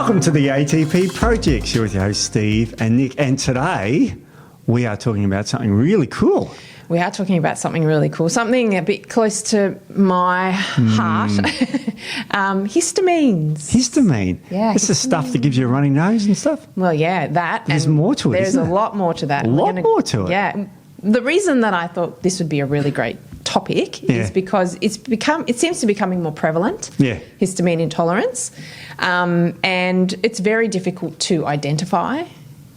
Welcome to the ATP Project. You're with your hosts Steve and Nick, and today we are talking about something really cool. We are talking about something really cool, something a bit close to my heart. Histamines. Histamine. Yeah. It's the stuff that gives you a runny nose and stuff. Well, yeah, that. There's more to it, There's isn't a there? lot more to that. A lot more to it. Yeah. The reason that I thought this would be a really great topic is because it seems to be becoming more prevalent. Yeah. Histamine intolerance, and it's very difficult to identify.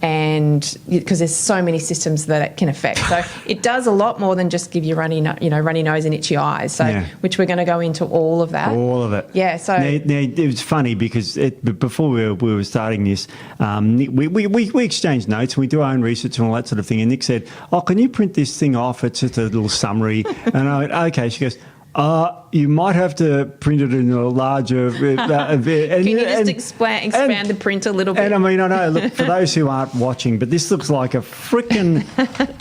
And because there's so many systems that it can affect, so it does a lot more than just give you runny nose and itchy eyes. So, which we're going to go into all of that. All of it. Yeah. So now, it was funny because before we were starting this, we exchanged notes and we do our own research and all that sort of thing. And Nick said, "Oh, can you print this thing off? It's just a little summary." And I went, "Okay." She goes, you might have to print it in a larger... Can you just expand the print a little bit? And I mean, I know, look, for those who aren't watching, but this looks like a freaking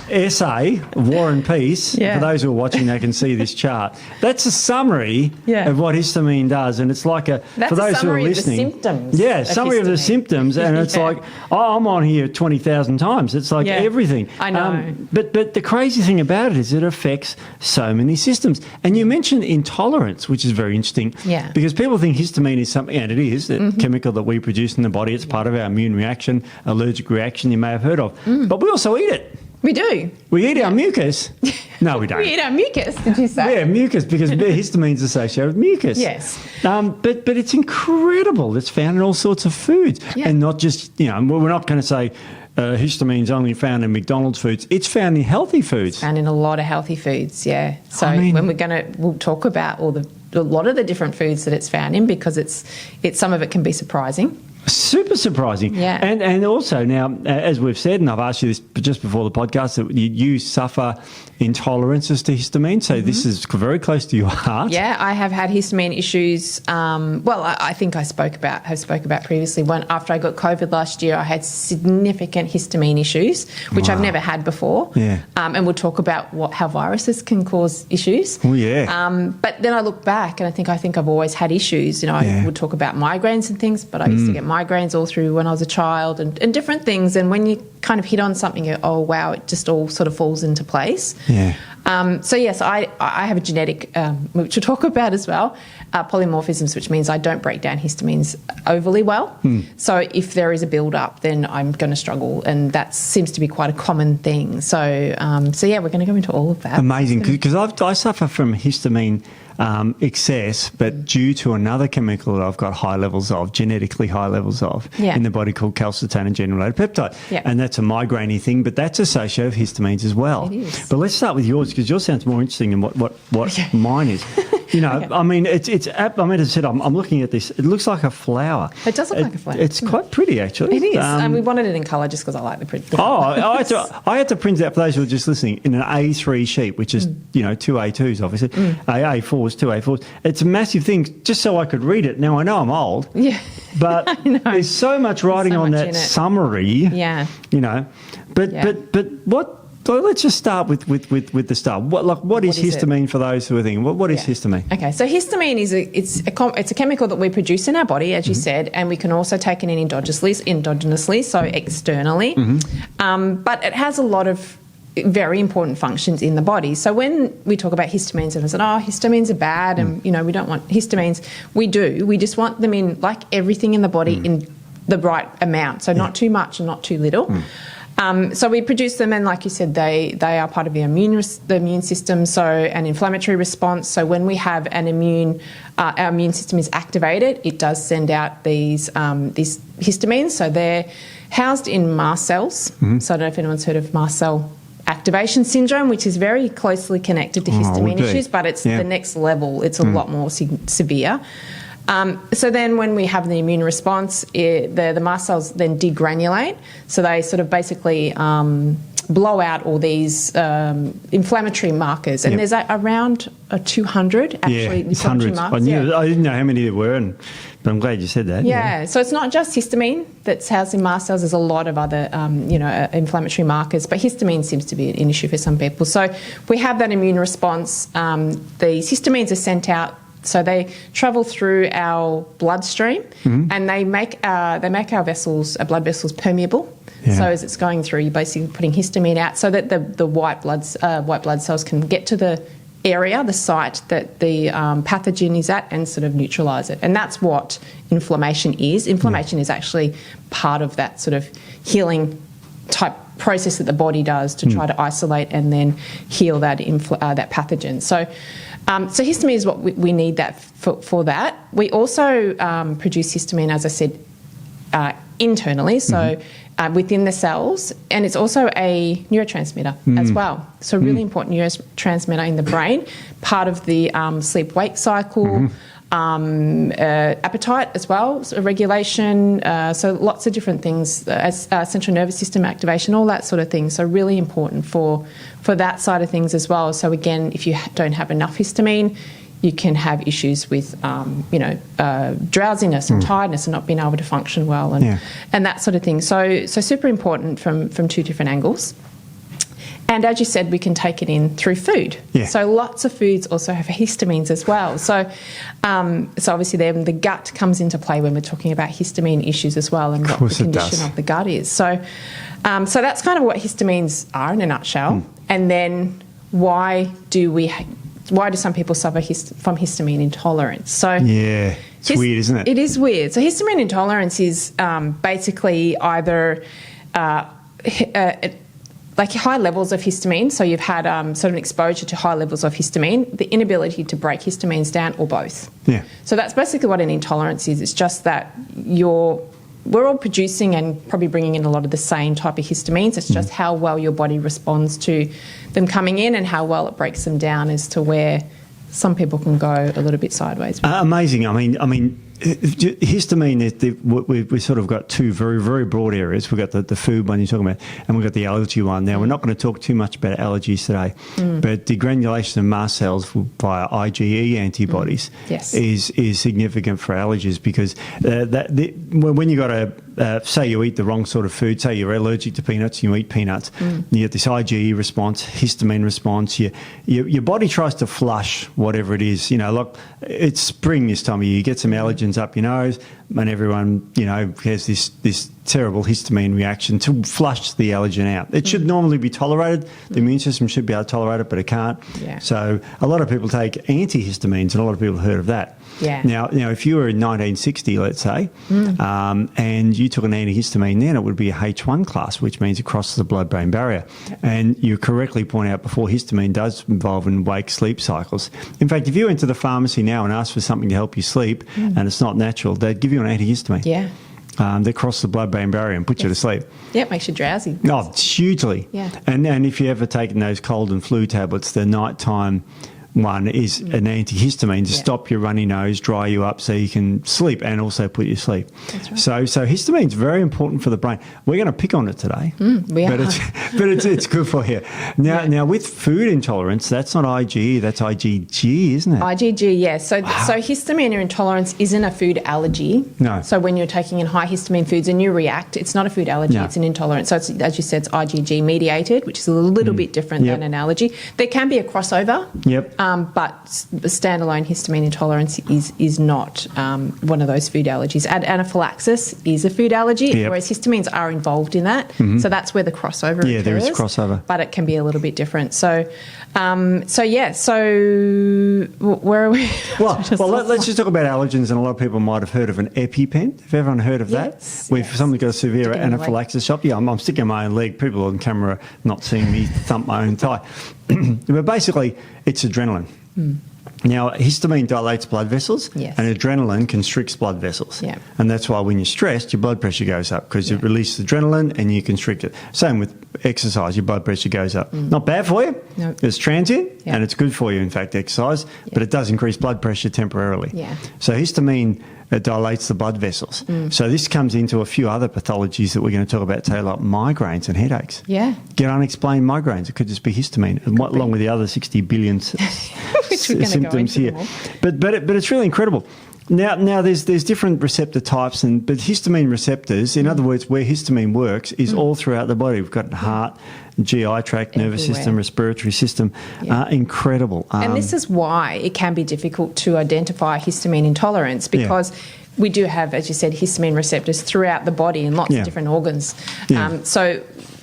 essay of War and Peace. Yeah. For those who are watching, they can see this chart. That's a summary of what histamine does. And it's like for those who are listening... Of the symptoms. Yeah, summary of the symptoms. And it's like, I'm on here 20,000 times. It's like everything. I know. But the crazy thing about it is it affects so many systems. And you mentioned intolerance, which is very interesting. Yeah. Because people think histamine is something, and it is, a chemical that we produce in the body. It's part of our immune reaction, allergic reaction you may have heard of. But we also eat it. We do. We eat our mucus. No, we don't. We eat our mucus, did you say? Yeah, mucus, because histamine's associated with mucus. Yes. But it's incredible. It's found in all sorts of foods. Yeah. And not just, we're not going to say histamine's only found in McDonald's foods. It's found in healthy foods. It's found in a lot of healthy foods, yeah. So when we'll talk about a lot of the different foods that it's found in, because it's some of it can be surprising. Super surprising. Yeah. And also now, as we've said, and I've asked you this just before the podcast, that you suffer intolerances to histamine, so this is very close to your heart. Yeah, I have had histamine issues. I think I spoke about previously. After I got COVID last year, I had significant histamine issues, which I've never had before. Yeah. And we'll talk about how viruses can cause issues. Oh, yeah. But then I look back and I think I've always had issues. I would talk about migraines and things, but I used to get migraines all through when I was a child and different things. And when you kind of hit on something, you go, oh, wow, it just all sort of falls into place. Yeah. So, yes, I have a genetic, which we'll talk about as well, polymorphisms, which means I don't break down histamines overly well. So if there is a build-up, then I'm going to struggle, and that seems to be quite a common thing. So we're going to go into all of that. Amazing, because I suffer from histamine excess, but due to another chemical that I've got genetically high levels of in the body called calcitonin-generated peptide. Yeah. And that's a migraine thing, but that's associated with histamines as well. It is. But let's start with yours, because yours sounds more interesting than what mine is. I mean, as I said, I'm looking at this. It looks like a flower. It does look like a flower. It's quite pretty, actually. It is. And we wanted it in colour just because I like the print. I had to print it out for those who are just listening in an A3 sheet, which is, 2 A2s, obviously. A4s, 2 A4s. It's a massive thing, just so I could read it. Now, I know I'm old. Yeah. But there's so much writing on that summary. Yeah. But what... So let's just start with the start. What is histamine for those who are thinking? What is histamine? Okay, so histamine is a chemical that we produce in our body, as you said, and we can also take it in endogenously, so externally. But it has a lot of very important functions in the body. So when we talk about histamines, and I said, histamines are bad, and we don't want histamines. We do. We just want them in, like everything in the body, in the right amount. So not too much and not too little. So we produce them, and like you said, they are part of the immune system, so an inflammatory response. So when we have our immune system is activated, it does send out these histamines. So they're housed in mast cells. So I don't know if anyone's heard of mast cell activation syndrome, which is very closely connected to histamine issues, but it's the next level. It's a lot more severe. So then when we have the immune response, the mast cells then degranulate. So they sort of basically blow out all these inflammatory markers. And there's around 200 actually inflammatory markers. I didn't know how many there were, but I'm glad you said that. Yeah, so it's not just histamine that's housed in mast cells. There's a lot of other, inflammatory markers, but histamine seems to be an issue for some people. So we have that immune response. The histamines are sent out So they travel through our bloodstream, and they make our vessels, our blood vessels, permeable. Yeah. So as it's going through, you're basically putting histamine out so that the white blood cells can get to the area, the site that the pathogen is at, and sort of neutralise it. And that's what inflammation is. Inflammation is actually part of that sort of healing type process that the body does to try to isolate and then heal that that pathogen. So histamine is what we need that for that. We also produce histamine, as I said, internally, so within the cells, and it's also a neurotransmitter as well. So really important neurotransmitter in the brain, part of the sleep-wake cycle, appetite as well, so regulation, so lots of different things, as central nervous system activation, all that sort of thing. So really important for that side of things as well. So again, if you don't have enough histamine, you can have issues with, drowsiness and tiredness and not being able to function well and that sort of thing. So super important from two different angles. And as you said, we can take it in through food. Yeah. So lots of foods also have histamines as well. So obviously then the gut comes into play when we're talking about histamine issues as well, and what the condition of the gut is. So that's kind of what histamines are in a nutshell. And then why do some people suffer from histamine intolerance? So yeah, it's weird, isn't it? It is weird. So histamine intolerance is basically either like high levels of histamine, so you've had sort of an exposure to high levels of histamine, the inability to break histamines down, or both. Yeah. So that's basically what an intolerance is. It's just that we're all producing and probably bringing in a lot of the same type of histamines. It's just how well your body responds to them coming in and how well it breaks them down as to where some people can go a little bit sideways. Amazing. I mean, histamine, we've sort of got two very, very broad areas. We've got the food one you're talking about, and we've got the allergy one. Now, we're not going to talk too much about allergies today, but degranulation of mast cells via IgE antibodies is significant for allergies, because when you've got say you eat the wrong sort of food, say you're allergic to peanuts, you eat peanuts, you get this IgE response, histamine response, your body tries to flush whatever it is. Look, it's spring this time of year, you get some allergens up your nose, and everyone, has this terrible histamine reaction to flush the allergen out. It should normally be tolerated. The immune system should be able to tolerate it, but it can't. Yeah. So a lot of people take antihistamines, and a lot of people have heard of that. Yeah. Now, if you were in 1960, let's say, and you took an antihistamine then, it would be a H1 class, which means it crosses the blood-brain barrier. And you correctly point out before, histamine does involve in wake-sleep cycles. In fact, if you went to the pharmacy now and asked for something to help you sleep, and it's not natural, they'd give you an antihistamine. Yeah. They cross the blood-brain barrier and put you to sleep. Yeah, it makes you drowsy. Oh, hugely. Yeah. And if you ever taken those cold and flu tablets, the nighttime one is an antihistamine to stop your runny nose, dry you up so you can sleep, and also put you to sleep. That's right. So histamine is very important for the brain. We're going to pick on it today, but it's good for you. Now with food intolerance, that's not IgE, that's IgG, isn't it? IgG, yes. So histamine intolerance isn't a food allergy. No. So when you're taking in high histamine foods and you react, it's not a food allergy, it's an intolerance. So it's, as you said, it's IgG mediated, which is a little bit different than an allergy. There can be a crossover. Yep. But standalone histamine intolerance is not one of those food allergies. Anaphylaxis is a food allergy, whereas histamines are involved in that. So that's where the crossover occurs. Yeah, there is crossover. But it can be a little bit different. So where are we? Well, let's just talk about allergens, and a lot of people might have heard of an EpiPen. Have everyone heard of that? If someone's got a severe anaphylaxis shock, I'm sticking my own leg. People on camera are not seeing me thump my own thigh. But basically, it's adrenaline. Now, histamine dilates blood vessels, and adrenaline constricts blood vessels. Yeah. And that's why when you're stressed, your blood pressure goes up, because it releases adrenaline and you constrict it. Same with exercise, your blood pressure goes up. Not bad for you. Nope. It's transient, and it's good for you, in fact, exercise, but it does increase blood pressure temporarily. Yeah. So histamine dilates the blood vessels. So this comes into a few other pathologies that we're going to talk about today, like migraines and headaches. Yeah. Get unexplained migraines. It could just be histamine, along with the other 60 billion symptoms here. But it's really incredible. Now there's different receptor types, but histamine receptors, in other words, where histamine works, is all throughout the body. We've got heart, GI tract, nervous Everywhere. system, respiratory system. Incredible. And this is why it can be difficult to identify histamine intolerance, because we do have, as you said, histamine receptors throughout the body in lots of different organs. Yeah.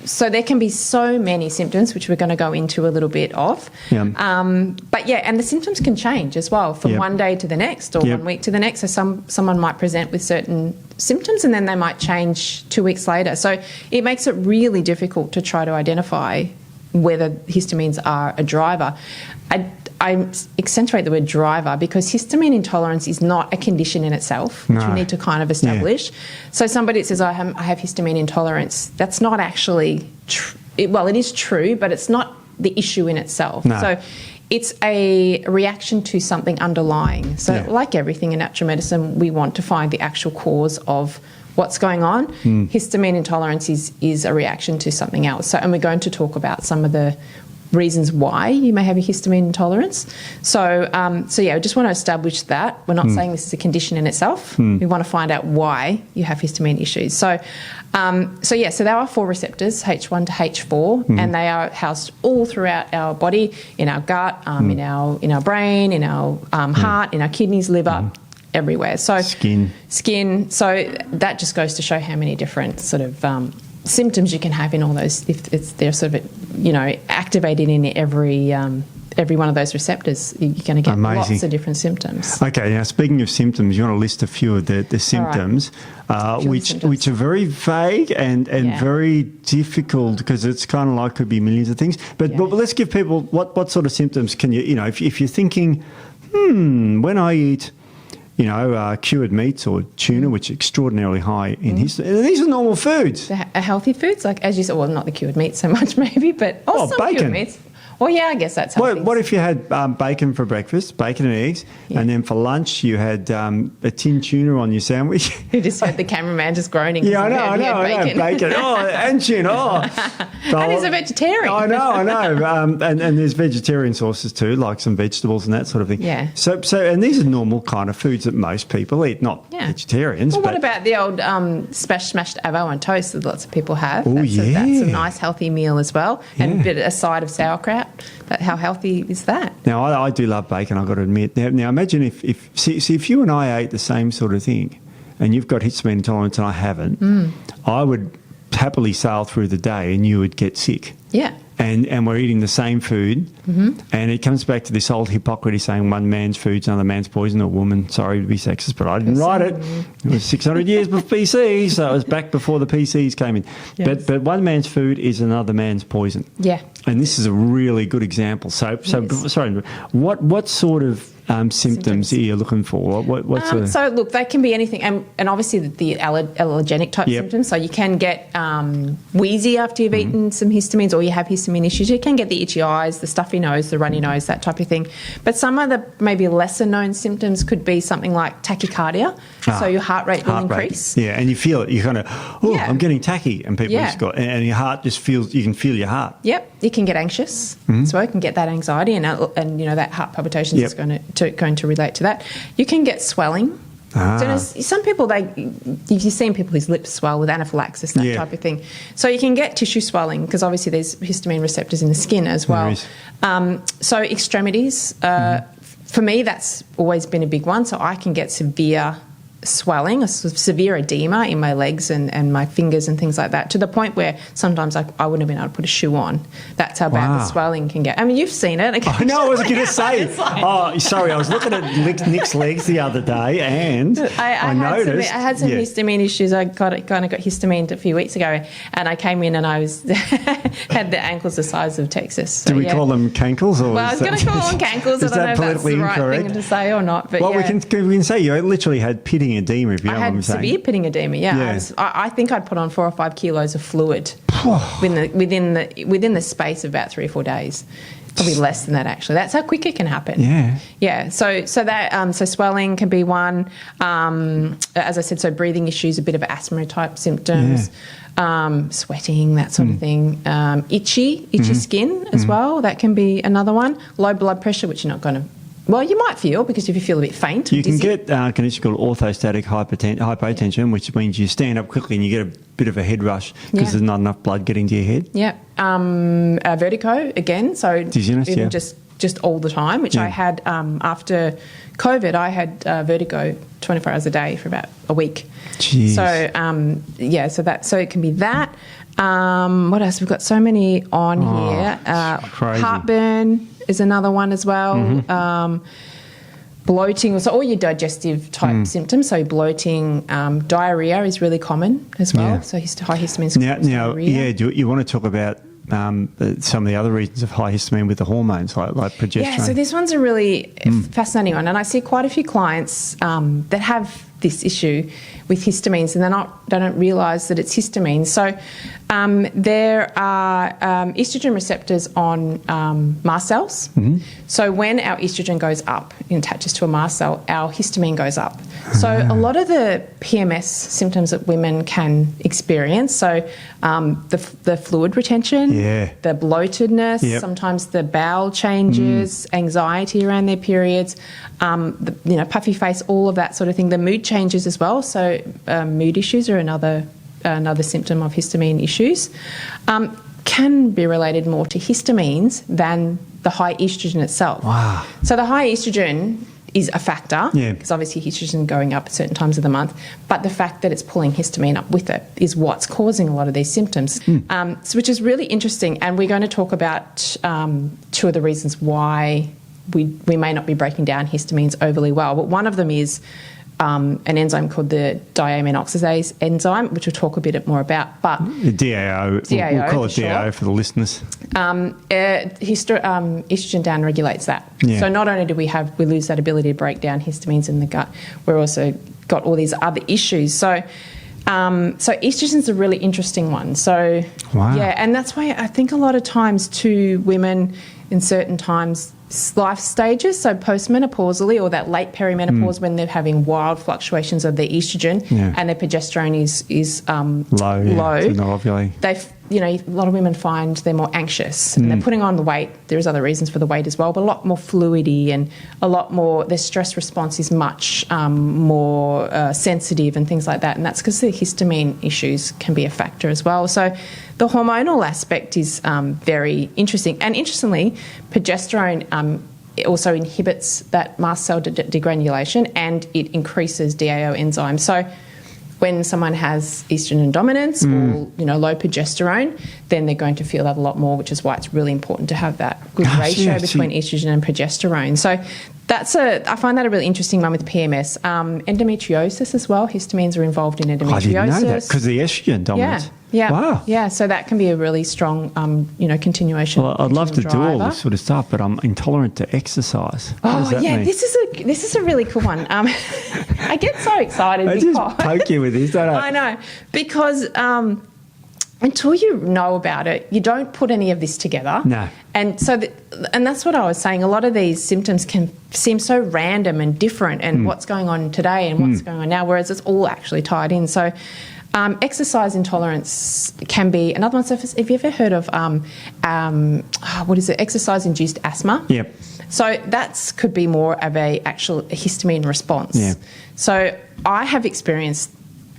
So there can be so many symptoms, which we're going to go into a little bit of. Yeah. But and the symptoms can change as well from one day to the next or 1 week to the next. So someone might present with certain symptoms and then they might change 2 weeks later. So it makes it really difficult to try to identify whether histamines are a driver. I accentuate the word driver because histamine intolerance is not a condition in itself, which we need to kind of establish. So somebody that says, I have histamine intolerance, that's not actually true. Well, it is true, but it's not the issue in itself. No. So it's a reaction to something underlying. So like everything in natural medicine, we want to find the actual cause of what's going on. Histamine intolerance is a reaction to something else. So, and we're going to talk about some of the reasons why you may have a histamine intolerance. So I just want to establish that. We're not saying this is a condition in itself. We want to find out why you have histamine issues. So there are 4 receptors, H1 to H4, and they are housed all throughout our body, in our gut, in our brain, in our heart, in our kidneys, liver, everywhere. So skin. So that just goes to show how many different sort of symptoms you can have in all those, if they're sort of, activated in every one of those receptors. You're going to get lots of different symptoms. Okay, now speaking of symptoms, you want to list a few of the symptoms, which are very vague and very difficult because it's kind of like could be millions of things. But let's give people what sort of symptoms can you, if you're thinking, when I eat cured meats or tuna, which are extraordinarily high in histamine. These are normal foods. Healthy foods, like as you said, well, not the cured meat so much maybe, but some bacon. Cured meats. Well, yeah, I guess that's healthy. What if you had bacon for breakfast, bacon and eggs, and then for lunch you had a tin tuna on your sandwich? You just heard the cameraman just groaning. Yeah, I know, bacon. And tuna. And he's a vegetarian. I know. And there's vegetarian sources too, like some vegetables and that sort of thing. Yeah. So and these are normal kind of foods that most people eat, not vegetarians. Well, what about the old smashed avo on toast that lots of people have? Oh, that's a nice healthy meal as well. And a side of sauerkraut. How healthy is that? Now, I do love bacon, I've got to admit. Now imagine if you and I ate the same sort of thing and you've got histamine intolerance and I haven't, I would happily sail through the day and you would get sick. Yeah. And we're eating the same food, and it comes back to this old Hippocrates saying one man's food's another man's poison, or woman, sorry to be sexist, but I didn't write it. It was 600 years before BC, so it was back before the PCs came in. Yes. But one man's food is another man's poison. Yeah. And this is a really good example. So sorry, what sort of symptoms are you looking for? So look, they can be anything, and obviously the allergenic type symptoms. So you can get wheezy after you've eaten some histamines, or you have histamine issues. You can get the itchy eyes, the stuffy nose, the runny nose, that type of thing. But some of the maybe lesser known symptoms could be something like tachycardia. So your heart rate will increase. Yeah, and you feel it. You kind of, I'm getting tachy, and people just got, and your heart just feels. You can feel your heart. Yep, you can get anxious. So you can get that anxiety, and that heart palpitations is going to relate to that. You can get swelling. So some people, you've seen people whose lips swell with anaphylaxis, that type of thing. So you can get tissue swelling because obviously there's histamine receptors in the skin as well. So extremities, for me, that's always been a big one. So I can get severe swelling, a sort of severe edema in my legs and my fingers and things like that, to the point where sometimes I wouldn't have been able to put a shoe on. That's how bad the swelling can get. I mean, you've seen it. I know, I was going to say. Sorry, I was looking at Nick's legs the other day and I noticed. I had some histamine issues. I kind of got histamine a few weeks ago, and I came in and I was had the ankles the size of Texas. So, do we call them cankles? Or I was going to call them cankles. I don't know if that's the right thing to say or not. But we can say you literally had pitting edema, if you know what I'm saying. I had severe pitting edema, I think I'd put on 4 or 5 kilos of fluid within the space of about 3 or 4 days. Probably less than that, actually. That's how quick it can happen. Yeah. So that swelling can be one. As I said, so breathing issues, a bit of asthma type symptoms, sweating, that sort of thing. Itchy skin as well. That can be another one. Low blood pressure, which you're not going to Well, you might feel, because if you feel a bit faint, You can dizzy. get a condition called orthostatic hypotension, which means you stand up quickly and you get a bit of a head rush because Yeah. there's not enough blood getting to your head. Yeah. Vertigo again. So Dizziness, even yeah. just all the time, which I had after COVID. I had vertigo 24 hours a day for about a week. Jeez. So it can be that. What else? We've got so many on here. It's crazy. Heartburn is another one as well. Bloating, so all your digestive type symptoms. So bloating, diarrhea is really common as well. Yeah. So high histamine. Now, diarrhea. do you want to talk about some of the other reasons of high histamine with the hormones, like progesterone? Yeah, so this one's a really fascinating one, and I see quite a few clients that have this issue with histamines, and they don't realise that it's histamine. So there are estrogen receptors on mast cells. Mm-hmm. So when our estrogen goes up, it attaches to a mast cell, our histamine goes up. So a lot of the PMS symptoms that women can experience, so the fluid retention, the bloatedness, sometimes the bowel changes, anxiety around their periods, puffy face, all of that sort of thing. The mood changes as well. So mood issues are another symptom of histamine issues. Can be related more to histamines than the high estrogen itself. Wow. So the high estrogen is a factor, because obviously estrogen going up at certain times of the month, but the fact that it's pulling histamine up with it is what's causing a lot of these symptoms, which is really interesting. And we're going to talk about two of the reasons why we may not be breaking down histamines overly well. But one of them is an enzyme called the diamine oxidase enzyme, which we'll talk a bit more about. But DAO, we'll call it DAO for the listeners. Estrogen down regulates that. Yeah. So not only do we lose that ability to break down histamines in the gut, we're also got all these other issues. So estrogen's a really interesting one. So yeah, and that's why I think a lot of times too, women in certain times life stages, so postmenopausally or that late perimenopause, when they're having wild fluctuations of their estrogen and their progesterone is low, not ovulating. A lot of women find they're more anxious and they're putting on the weight. There's other reasons for the weight as well, but a lot more fluidy and a lot more, their stress response is much more sensitive and things like that. And that's because the histamine issues can be a factor as well. So the hormonal aspect is very interesting. And interestingly, progesterone it also inhibits that mast cell degranulation, and it increases DAO enzyme. So when someone has estrogen dominance or low progesterone, then they're going to feel that a lot more, which is why it's really important to have that good ratio between estrogen and progesterone. So I find that a really interesting one with PMS. Endometriosis as well. Histamines are involved in endometriosis. I didn't know that because the estrogen dominance. Yeah. Wow. Yeah, so that can be a really strong, continuation. Well, I'd love to do all this sort of stuff, but I'm intolerant to exercise. What does that mean? This is a really cool one. I get so excited I because just poke you with this, don't I? I know, because until you know about it, you don't put any of this together. No. And so, and that's what I was saying. A lot of these symptoms can seem so random and different, and what's going on today and what's going on now, whereas it's all actually tied in. So. Exercise intolerance can be another one. So have you ever heard of exercise-induced asthma? Yep. So that could be more of a histamine response. Yeah. So I have experienced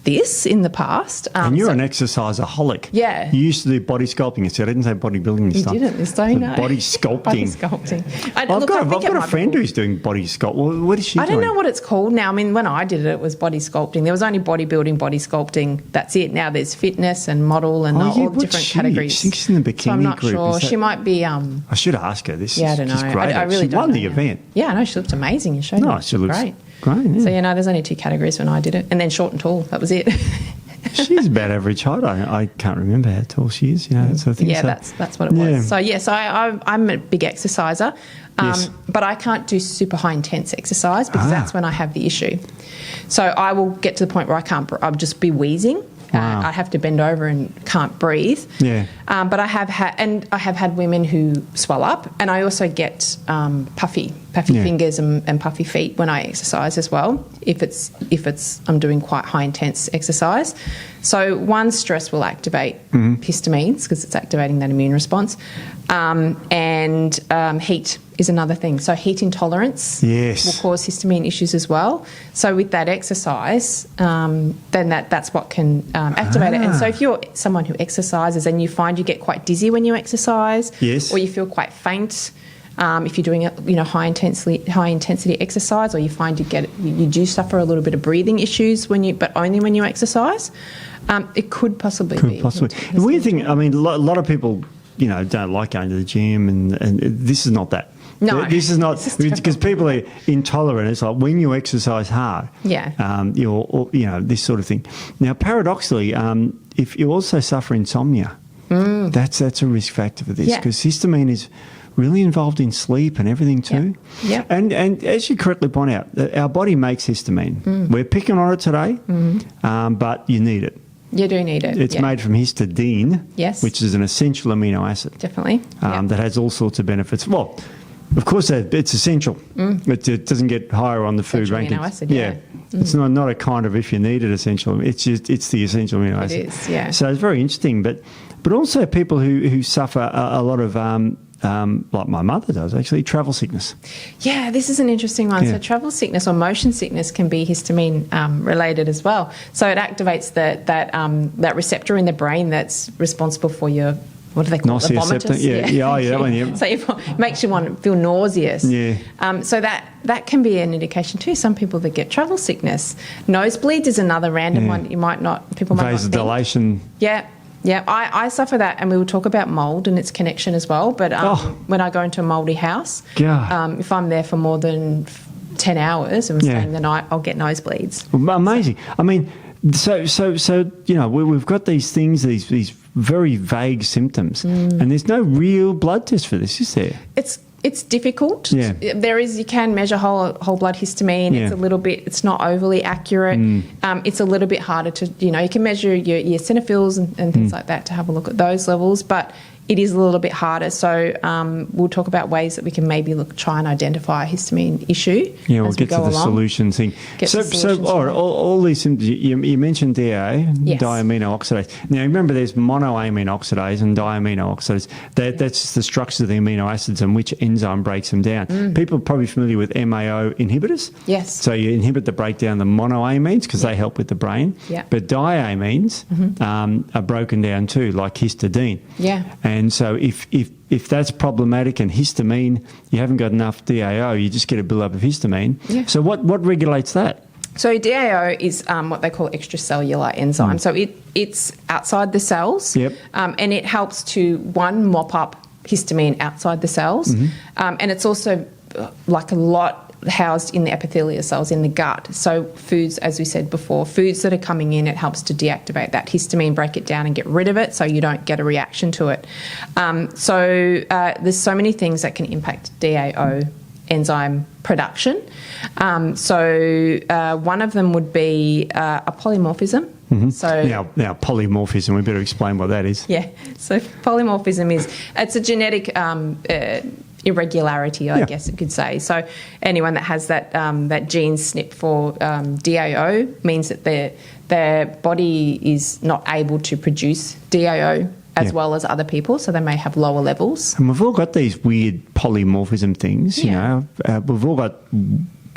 this in the past. And you're an exerciseaholic. Yeah. You used to do body sculpting. So I didn't say bodybuilding this You stuff. didn't this time, no. Body sculpting. Body sculpting. I've got a friend who's doing body sculpt. Well, what is she doing? I don't know what it's called now. I mean, when I did it, it was body sculpting. There was only bodybuilding, body sculpting. That's it. Now there's fitness and model and all different categories. I think she's in the bikini so I'm not group. sure. She might be... I should ask her. This I don't know. She's great. I really she won the event. Yeah, I know. She looked amazing. You showed me. She looks great. Great, yeah. So, there's only 2 categories when I did it. And then short and tall. That was it. She's about average height. I can't remember how tall she is, that sort of thing. Yeah, so, that's what it was. So, I'm a big exerciser, yes. but I can't do super high intense exercise because that's when I have the issue. So I will get to the point where I'll just be wheezing. Wow. I have to bend over and can't breathe. Yeah. But I have had women who swell up, and I also get puffy fingers and puffy feet when I exercise as well. If I'm doing quite high intense exercise, so one, stress will activate histamines because it's activating that immune response, and heat is another thing. So heat intolerance Yes. will cause histamine issues as well. So with that exercise, then that's what can activate it. And so if you're someone who exercises and you find you get quite dizzy when you exercise, Yes. or you feel quite faint, if you're doing high intensity exercise, or you find you do suffer a little bit of breathing issues but only when you exercise, it could possibly be. The weird thing, I mean, a lot of people, don't like going to the gym, and this is not that. No, this is not, because people are intolerant. It's like when you exercise hard, this sort of thing. Now, paradoxically, if you also suffer insomnia, that's a risk factor for this, because histamine is really involved in sleep and everything too. Yeah. And as you correctly point out, our body makes histamine. We're picking on it today, but you need it. You do need it. It's made from histidine, yes, which is an essential amino acid. Definitely. That has all sorts of benefits. Well, of course, it's essential. It doesn't get higher on the food essential rankings. Amino acid, yeah. It's not a kind of if you need it essential. It's the essential amino acid. It is, yeah. So it's very interesting. But also people who suffer a lot of, like my mother does actually, travel sickness. Yeah, this is an interesting one. Yeah. So travel sickness or motion sickness can be histamine related as well. So it activates that receptor in the brain that's responsible for your, what do they call it? The vomitus. That one, yeah. So it makes you feel nauseous. Yeah. So that can be an indication too. Some people that get travel sickness. Nosebleeds is another random one. People might not think. Vasodilation. Yeah, I suffer that, and we will talk about mould and its connection as well. But when I go into a mouldy house, if I'm there for more than 10 hours and staying the night, I'll get nosebleeds. Amazing. I mean, so we've got these things, these very vague symptoms, and there's no real blood test for this, is there? It's difficult. Yeah. You can measure whole blood histamine. Yeah. It's not overly accurate. It's a little bit harder to, you can measure your eosinophils and things like that to have a look at those levels, but it is a little bit harder. So we'll talk about ways that we can maybe try and identify a histamine issue. Yeah, we'll get to the solution thing. All these symptoms, you mentioned DA, yes, diamino oxidase. Now, remember there's monoamine oxidase and diamino oxidase. That's just the structure of the amino acids and which enzyme breaks them down. People are probably familiar with MAO inhibitors. Yes. So you inhibit the breakdown of the monoamines because they help with the brain. Yeah. But diamines are broken down too, like histidine. Yeah. And so if that's problematic and histamine, you haven't got enough DAO, you just get a build-up of histamine. Yeah. So what regulates that? So DAO is what they call extracellular enzyme. So it's outside the cells, and it helps to, mop up histamine outside the cells. And it's also like a lot housed in the epithelial cells in the gut. So foods, as we said before, foods that are coming in, it helps to deactivate that histamine, break it down and get rid of it so you don't get a reaction to it. There's so many things that can impact DAO enzyme production. One of them would be a polymorphism. So now polymorphism, we better explain what that is. Yeah, so polymorphism it's a genetic irregularity, I guess you could say. So anyone that has that gene SNP for DAO means that their body is not able to produce DAO as well as other people, so they may have lower levels. And we've all got these weird polymorphism things, you know. We've all got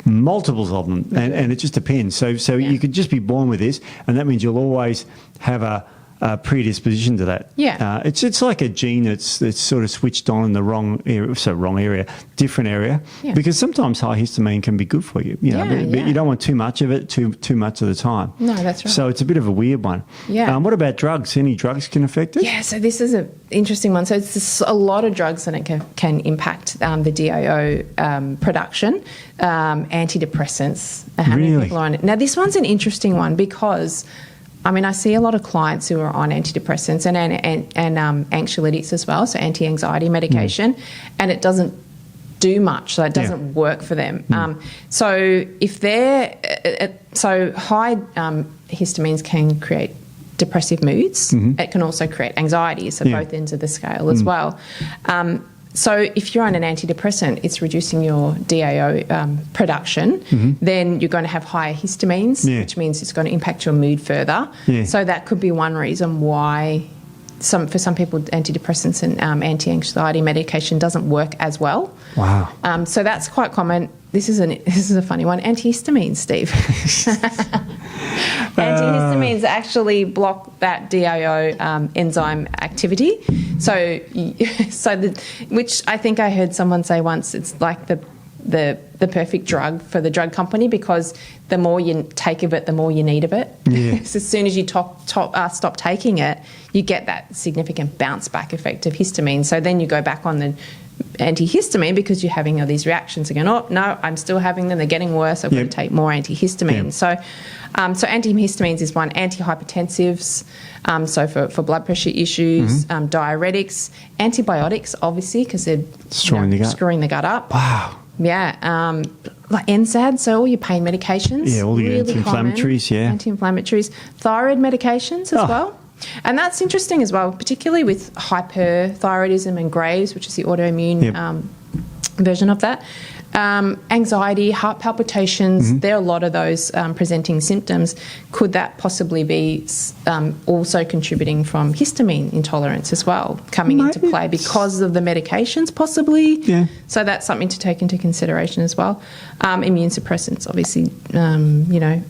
multiples of them, and it just depends. So you could just be born with this, and that means you'll always have a predisposition to that. Yeah. It's like a gene that's sort of switched on in the different area. Yeah. Because sometimes high histamine can be good for you. But you don't want too much of it too much of the time. No, that's right. So it's a bit of a weird one. Yeah. What about drugs? Any drugs can affect it? Yeah, so this is an interesting one. So it's just a lot of drugs that can impact the DAO production. Antidepressants. How many people are on it? Now, this one's an interesting one because I see a lot of clients who are on antidepressants and anxiolytics as well, so anti-anxiety medication, and it doesn't do much, so it doesn't work for them. So if they're high histamines can create depressive moods. It can also create anxiety, so both ends of the scale as well. So if you're on an antidepressant, it's reducing your DAO production. Then you're going to have higher histamines, which means it's going to impact your mood further. So that could be one reason why for some people, antidepressants and anti-anxiety medication doesn't work as well. Wow. So that's quite common. This is a funny one. Antihistamines, Steve. Antihistamines actually block that DIO enzyme activity. Which I think I heard someone say once, it's like the perfect drug for the drug company, because the more you take of it, the more you need of it. Yeah. So as soon as you stop taking it, you get that significant bounce back effect of histamine. So then you go back on the antihistamine because you're having all these reactions again. Oh, no, I'm still having them. They're getting worse. I've got to take more antihistamine. Yep. So antihistamines is one. Antihypertensives, so for blood pressure issues, diuretics, antibiotics, obviously, because they're screwing the gut up. Wow. Yeah, like NSAIDs, so all your pain medications. Yeah, all your really anti-inflammatories, common. Anti-inflammatories. Thyroid medications as well. And that's interesting as well, particularly with hyperthyroidism and Graves', which is the autoimmune version of that. Anxiety, heart palpitations, there are a lot of those presenting symptoms. Could that possibly be also contributing from histamine intolerance as well, coming into play because of the medications possibly? Yeah. So that's something to take into consideration as well. Immune suppressants, obviously, the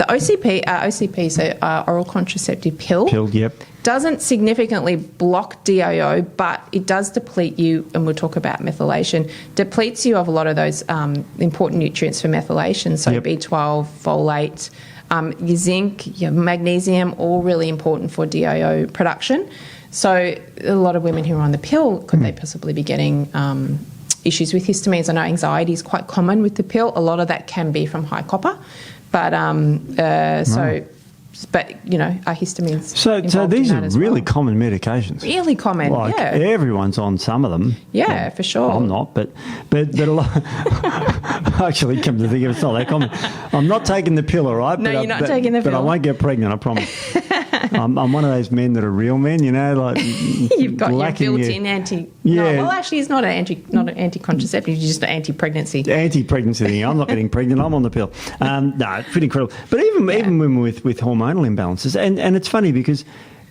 OCP, so oral contraceptive pill. Doesn't significantly block DIO, but it does deplete you, and we'll talk about methylation, depletes you of a lot of those important nutrients for methylation, so B12, folate, your zinc, your magnesium, all really important for DIO production. So a lot of women who are on the pill, could they possibly be getting issues with histamines? I know anxiety is quite common with the pill. A lot of that can be from high copper, but But, are histamines So these are really common medications. Really common, everyone's on some of them. Yeah, well, for sure. I'm not, but a lot. Actually, come to think of it, it's not that common. I'm not taking the pill, all right? No, you're not taking the pill. But I won't get pregnant, I promise. I'm one of those men that are real men, like you've got your built-in anti. Yeah. No, well, actually, it's not an anti-contraceptive. It's just an anti-pregnancy. Anti-pregnancy thing. I'm not getting pregnant. I'm on the pill. No, it's pretty incredible. But even women with hormonal imbalances, and it's funny because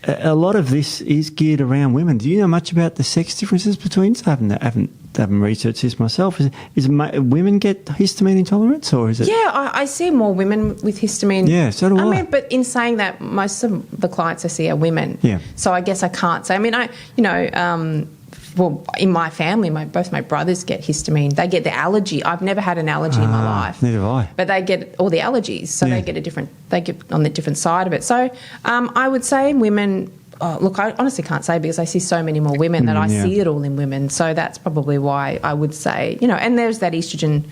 a lot of this is geared around women. Do you know much about the sex differences between? I haven't researched this myself. Is women get histamine intolerance, or is it? Yeah, I see more women with histamine. Yeah, so do I. I mean, but in saying that, most of the clients I see are women. Yeah. So I guess I can't say. I mean, well, in my family, both my brothers get histamine. They get the allergy. I've never had an allergy in my life. Neither have I. But they get all the allergies, so they get on the different side of it. So I would say women. Look, I honestly can't say because I see so many more women that I see it all in women. So that's probably why I would say, and there's that estrogen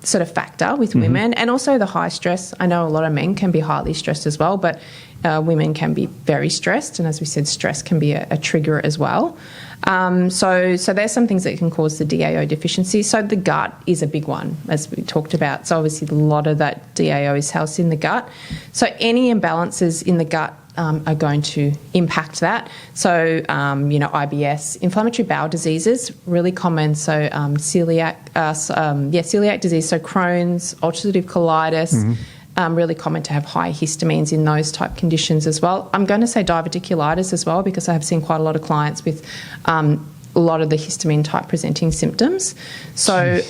sort of factor with women, and also the high stress. I know a lot of men can be highly stressed as well, but women can be very stressed, and as we said, stress can be a trigger as well. So there's some things that can cause the DAO deficiency. So the gut is a big one, as we talked about. So obviously a lot of that DAO is housed in the gut. So any imbalances in the gut are going to impact that. So, IBS, inflammatory bowel diseases, really common. So celiac disease, so Crohn's, ulcerative colitis, really common to have high histamines in those type conditions as well. I'm going to say diverticulitis as well, because I have seen quite a lot of clients with a lot of the histamine type presenting symptoms. So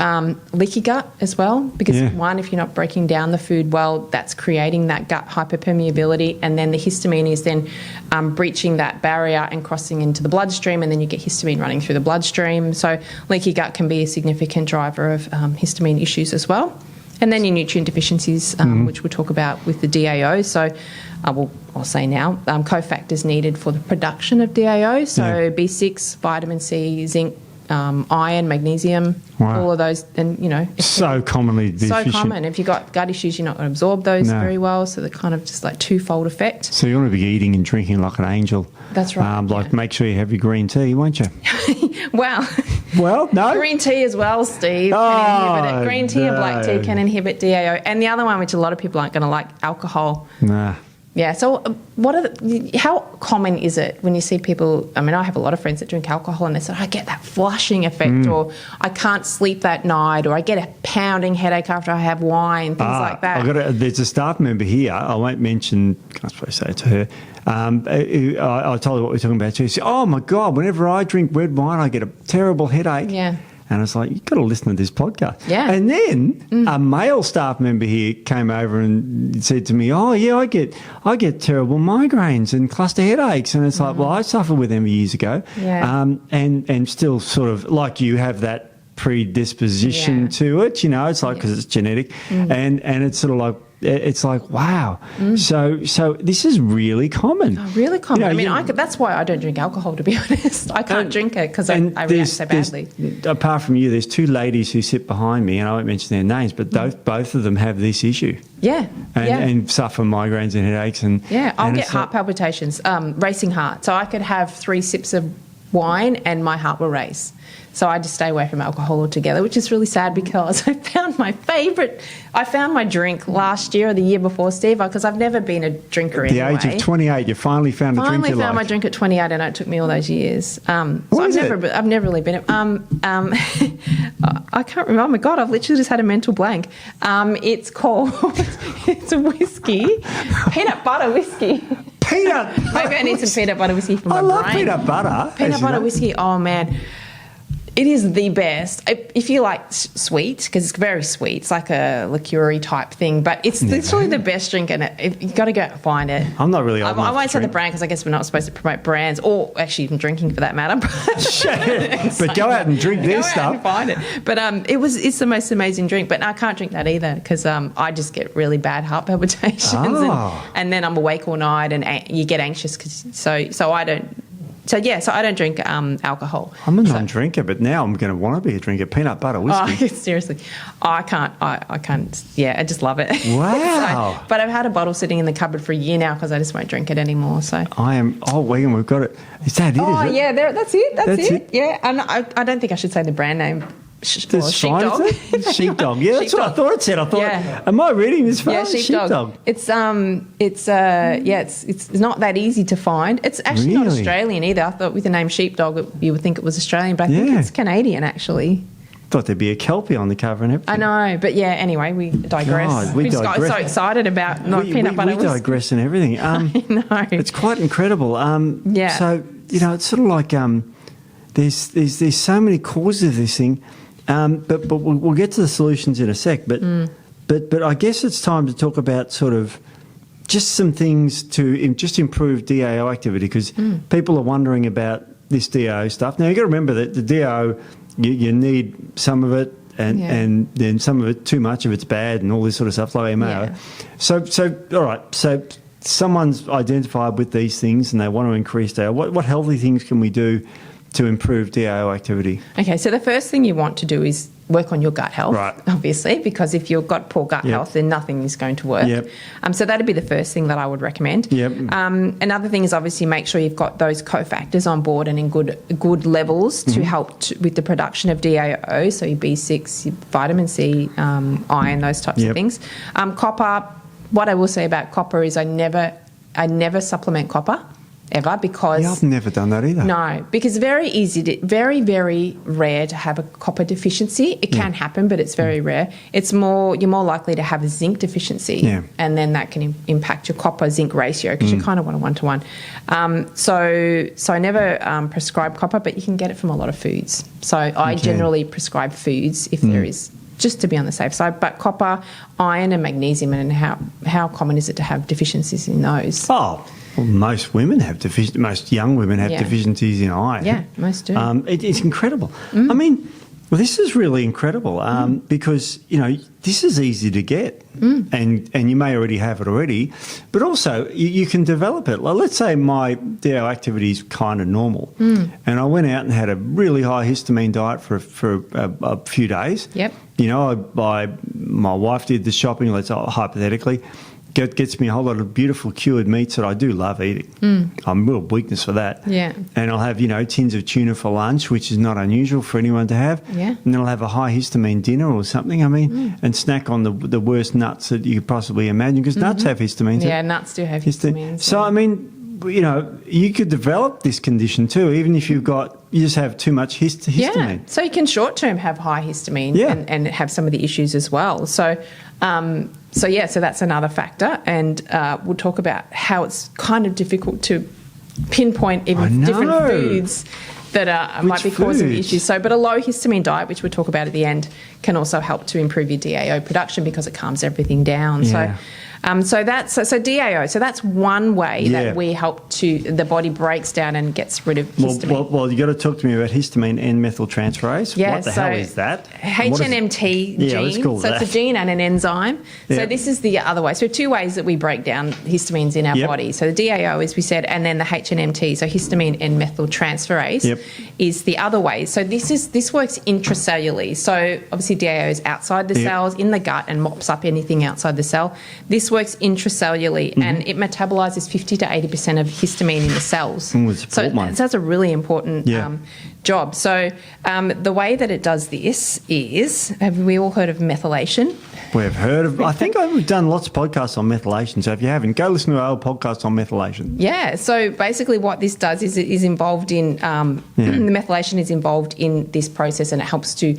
leaky gut as well, because one, if you're not breaking down the food well, that's creating that gut hyperpermeability, and then the histamine is then breaching that barrier and crossing into the bloodstream, and then you get histamine running through the bloodstream. So leaky gut can be a significant driver of histamine issues as well. And then your nutrient deficiencies, which we'll talk about with the DAO. So I'll say now, cofactors needed for the production of DAO. So B6, vitamin C, zinc, iron, magnesium, all of those. And, so commonly deficient. So common. If you've got gut issues, you're not going to absorb those very well. So they're kind of just like twofold effect. So you want to be eating and drinking like an angel. That's right. Make sure you have your green tea, won't you? Well, no. Green tea as well, Steve, can inhibit it. Green tea and black tea can inhibit DAO. And the other one, which a lot of people aren't going to like, alcohol. Nah. Yeah. So, how common is it when you see people? I mean, I have a lot of friends that drink alcohol, and they say, "I get that flushing effect, or I can't sleep that night, or I get a pounding headache after I have wine, things like that." There's a staff member here. I won't mention. I suppose say it to her. I told her what we're talking about. She said, "Oh my God! Whenever I drink red wine, I get a terrible headache." Yeah. And I was like, you've got to listen to this podcast. Yeah. And then a male staff member here came over and said to me, "Oh yeah, I get terrible migraines and cluster headaches." And it's like, well, I suffered with them years ago. Yeah. And still sort of like you have that predisposition to it, it's like, because it's genetic. And it's sort of like, it's like, wow. So this is really common. Oh, really common. That's why I don't drink alcohol, to be honest. I can't drink it because I react so badly. Apart from you, there's two ladies who sit behind me, and I won't mention their names, but both of them have this issue. Yeah. And suffer migraines and headaches. I'll get heart palpitations, racing heart. So I could have 3 sips of wine and my heart will race. So I just stay away from alcohol altogether, which is really sad because I found my drink last year or the year before, Steve, because I've never been a drinker anyway. At the age of 28, you finally found a drink you like. Finally found my drink at 28, and it took me all those years. I've never really been. I can't remember. Oh my God, I've literally just had a mental blank. It's a whiskey, peanut butter whiskey. Peanut butter. Maybe I need some peanut butter whiskey for my brain. I love peanut butter. Peanut butter whiskey. Oh man. It is the best. If you like sweet, because it's very sweet. It's like a liqueur-y type thing, but it's literally the best drink, and you've got to go find it. I'm not really old enough I won't to say the drink. brand because I guess we're not supposed to promote brands, or actually even drinking for that matter. But go out and drink this stuff. Go out and find it. But it's the most amazing drink. But I can't drink that either because I just get really bad heart palpitations, and then I'm awake all night, and you get anxious. So I don't. So I don't drink alcohol. I'm a non-drinker, but now I'm going to want to be a drinker. Peanut butter whiskey. Oh, seriously, I can't. I can't. Yeah, I just love it. Wow. But I've had a bottle sitting in the cupboard for a year now because I just won't drink it anymore. So I am. Oh, Wigan, we've got it. Is that it? Oh, is it? yeah, that's it. That's it. Yeah, and I don't think I should say the brand name. Sheepdog. Sheepdog. Yeah, that's what I thought it said. I thought, am I reading this far? Yeah, sheepdog. It's not that easy to find. It's actually not Australian either. I thought with the name sheepdog, you would think it was Australian, but I think it's Canadian actually. Thought there'd be a kelpie on the cover and everything. I know, but yeah. Anyway, we digress. God, we just got so excited about peanut butter. We digress and everything. I know. It's quite incredible. Yeah. So it's sort of like there's so many causes of this thing. But we'll get to the solutions in a sec. But I guess it's time to talk about sort of just some things to just improve DAO activity because people are wondering about this DAO stuff. Now, you've got to remember that the DAO, you need some of it and then some of it, too much of it's bad and all this sort of stuff like MAO. Yeah. So all right, so someone's identified with these things and they want to increase DAO. What healthy things can we do to improve DAO activity? Okay, so the first thing you want to do is work on your gut health, obviously, because if you've got poor gut health, then nothing is going to work. So that'd be the first thing that I would recommend. Another thing is obviously make sure you've got those cofactors on board and in good levels to help with the production of DAO, so your B6, your vitamin C, iron, those types of things. Copper, what I will say about copper is I never supplement copper. Ever because I've never done that either. No, because very very rare to have a copper deficiency. It can happen, but it's very rare. You're more likely to have a zinc deficiency, and then that can impact your copper zinc ratio because you kind of want a 1-to-1. So I never prescribe copper, but you can get it from a lot of foods. So I generally prescribe foods if there is, just to be on the safe side. But copper, iron, and magnesium, and how common is it to have deficiencies in those? Oh. Well, most women have most young women have deficiencies in iron. Yeah, most do. It's incredible. I mean, well, this is really incredible because, this is easy to get and you may already have it already, but also you can develop it. Like, let's say my DAO activity is kind of normal and I went out and had a really high histamine diet for a few days. Yep. My wife did the shopping, let's say hypothetically, gets me a whole lot of beautiful cured meats that I do love eating. I'm a real weakness for that. Yeah. And I'll have, tins of tuna for lunch, which is not unusual for anyone to have. Yeah. And then I'll have a high histamine dinner or something, and snack on the worst nuts that you could possibly imagine, because nuts have histamine too. Yeah, nuts do have histamine. So, I mean, you could develop this condition too, even if you just have too much histamine. Yeah, so you can short-term have high histamine and have some of the issues as well. So that's another factor, and we'll talk about how it's kind of difficult to pinpoint even different foods that might be causing issues. So, but a low histamine diet, which we'll talk about at the end, can also help to improve your DAO production because it calms everything down. Yeah. So that's DAO. So that's one way that we help the body breaks down and gets rid of histamine. Well, you got to talk to me about histamine and methyltransferase. Yeah, what the hell is that? HNMT gene. Let's call so that. it's a gene and an enzyme. Yep. So this is the other way. So 2 ways that we break down histamines in our body. So the DAO, as we said, and then the HNMT, so histamine and methyltransferase, is the other way. So this works intracellularly. So obviously DAO is outside the cells, in the gut, and mops up anything outside the cell. This works intracellularly, and it metabolizes 50 to 80% of histamine in the cells. So that's a really important job. So the way that it does this is, have we all heard of methylation? We've heard of, I think we've done lots of podcasts on methylation, so if you haven't, go listen to our old podcast on methylation. Yeah, so basically what this does is it is involved in, the methylation is involved in this process, and it helps to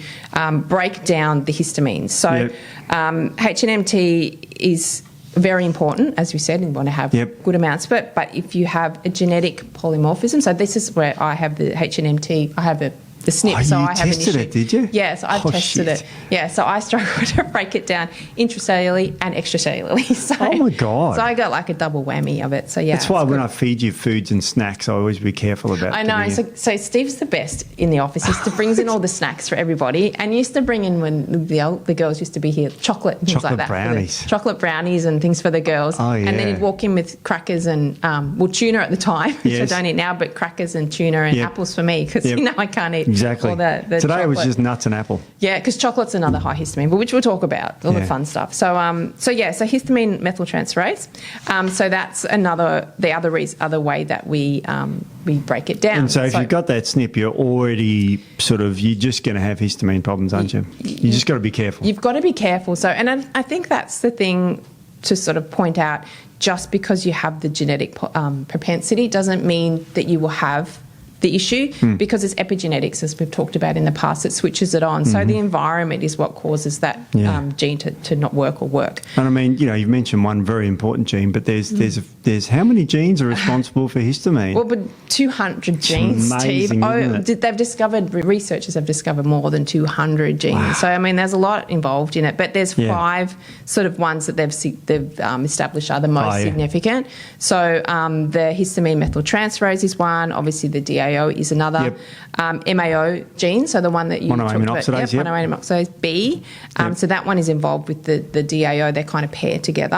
break down the histamines. So HNMT is very important, as we said, and you want to have good amounts of it. But if you have a genetic polymorphism, so this is where I have the HNMT, I have the SNP, so I have an issue. You tested it, did you? Yeah, so I've tested it. Yeah, so I struggle to break it down intracellularly and extracellularly. So, oh my God. So I got like a double whammy of it. So yeah. That's why when I feed you foods and snacks, I always be careful about it. I know. So Steve's the best in the office. He brings in all the snacks for everybody, and used to bring in, when the girls used to be here, chocolate and things like that. Brownies. Chocolate brownies and things for the girls. Oh, yeah. And then he'd walk in with crackers and, tuna at the time, which I don't eat now, but crackers and tuna and apples for me, because I can't eat all the Today chocolate. it was just nuts and apple. Yeah, because chocolate's another high histamine, but which we'll talk about, all the fun stuff. So histamine methyltransferase. So that's the other way that we break it down. And so if you've got that SNP, you're already you're just going to have histamine problems, aren't you? You just got to be careful. You've got to be careful. So, and I think that's the thing to sort of point out. Just because you have the genetic propensity doesn't mean that you will have the issue, because it's epigenetics, as we've talked about in the past, that switches it on. So the environment is what causes that gene to not work or work. And I mean, you've mentioned one very important gene, but there's how many genes are responsible for histamine? Well, but 200 genes, amazing, Steve. Researchers have discovered more than 200 genes. Wow. So, I mean, there's a lot involved in it, but there's 5 sort of ones that they've established are the most significant. So the histamine methyltransferase is one, obviously the DAO is another, MAO gene, so the one that you talked about, monoamine oxidase B. So that one is involved with the DAO. They're kind of paired together.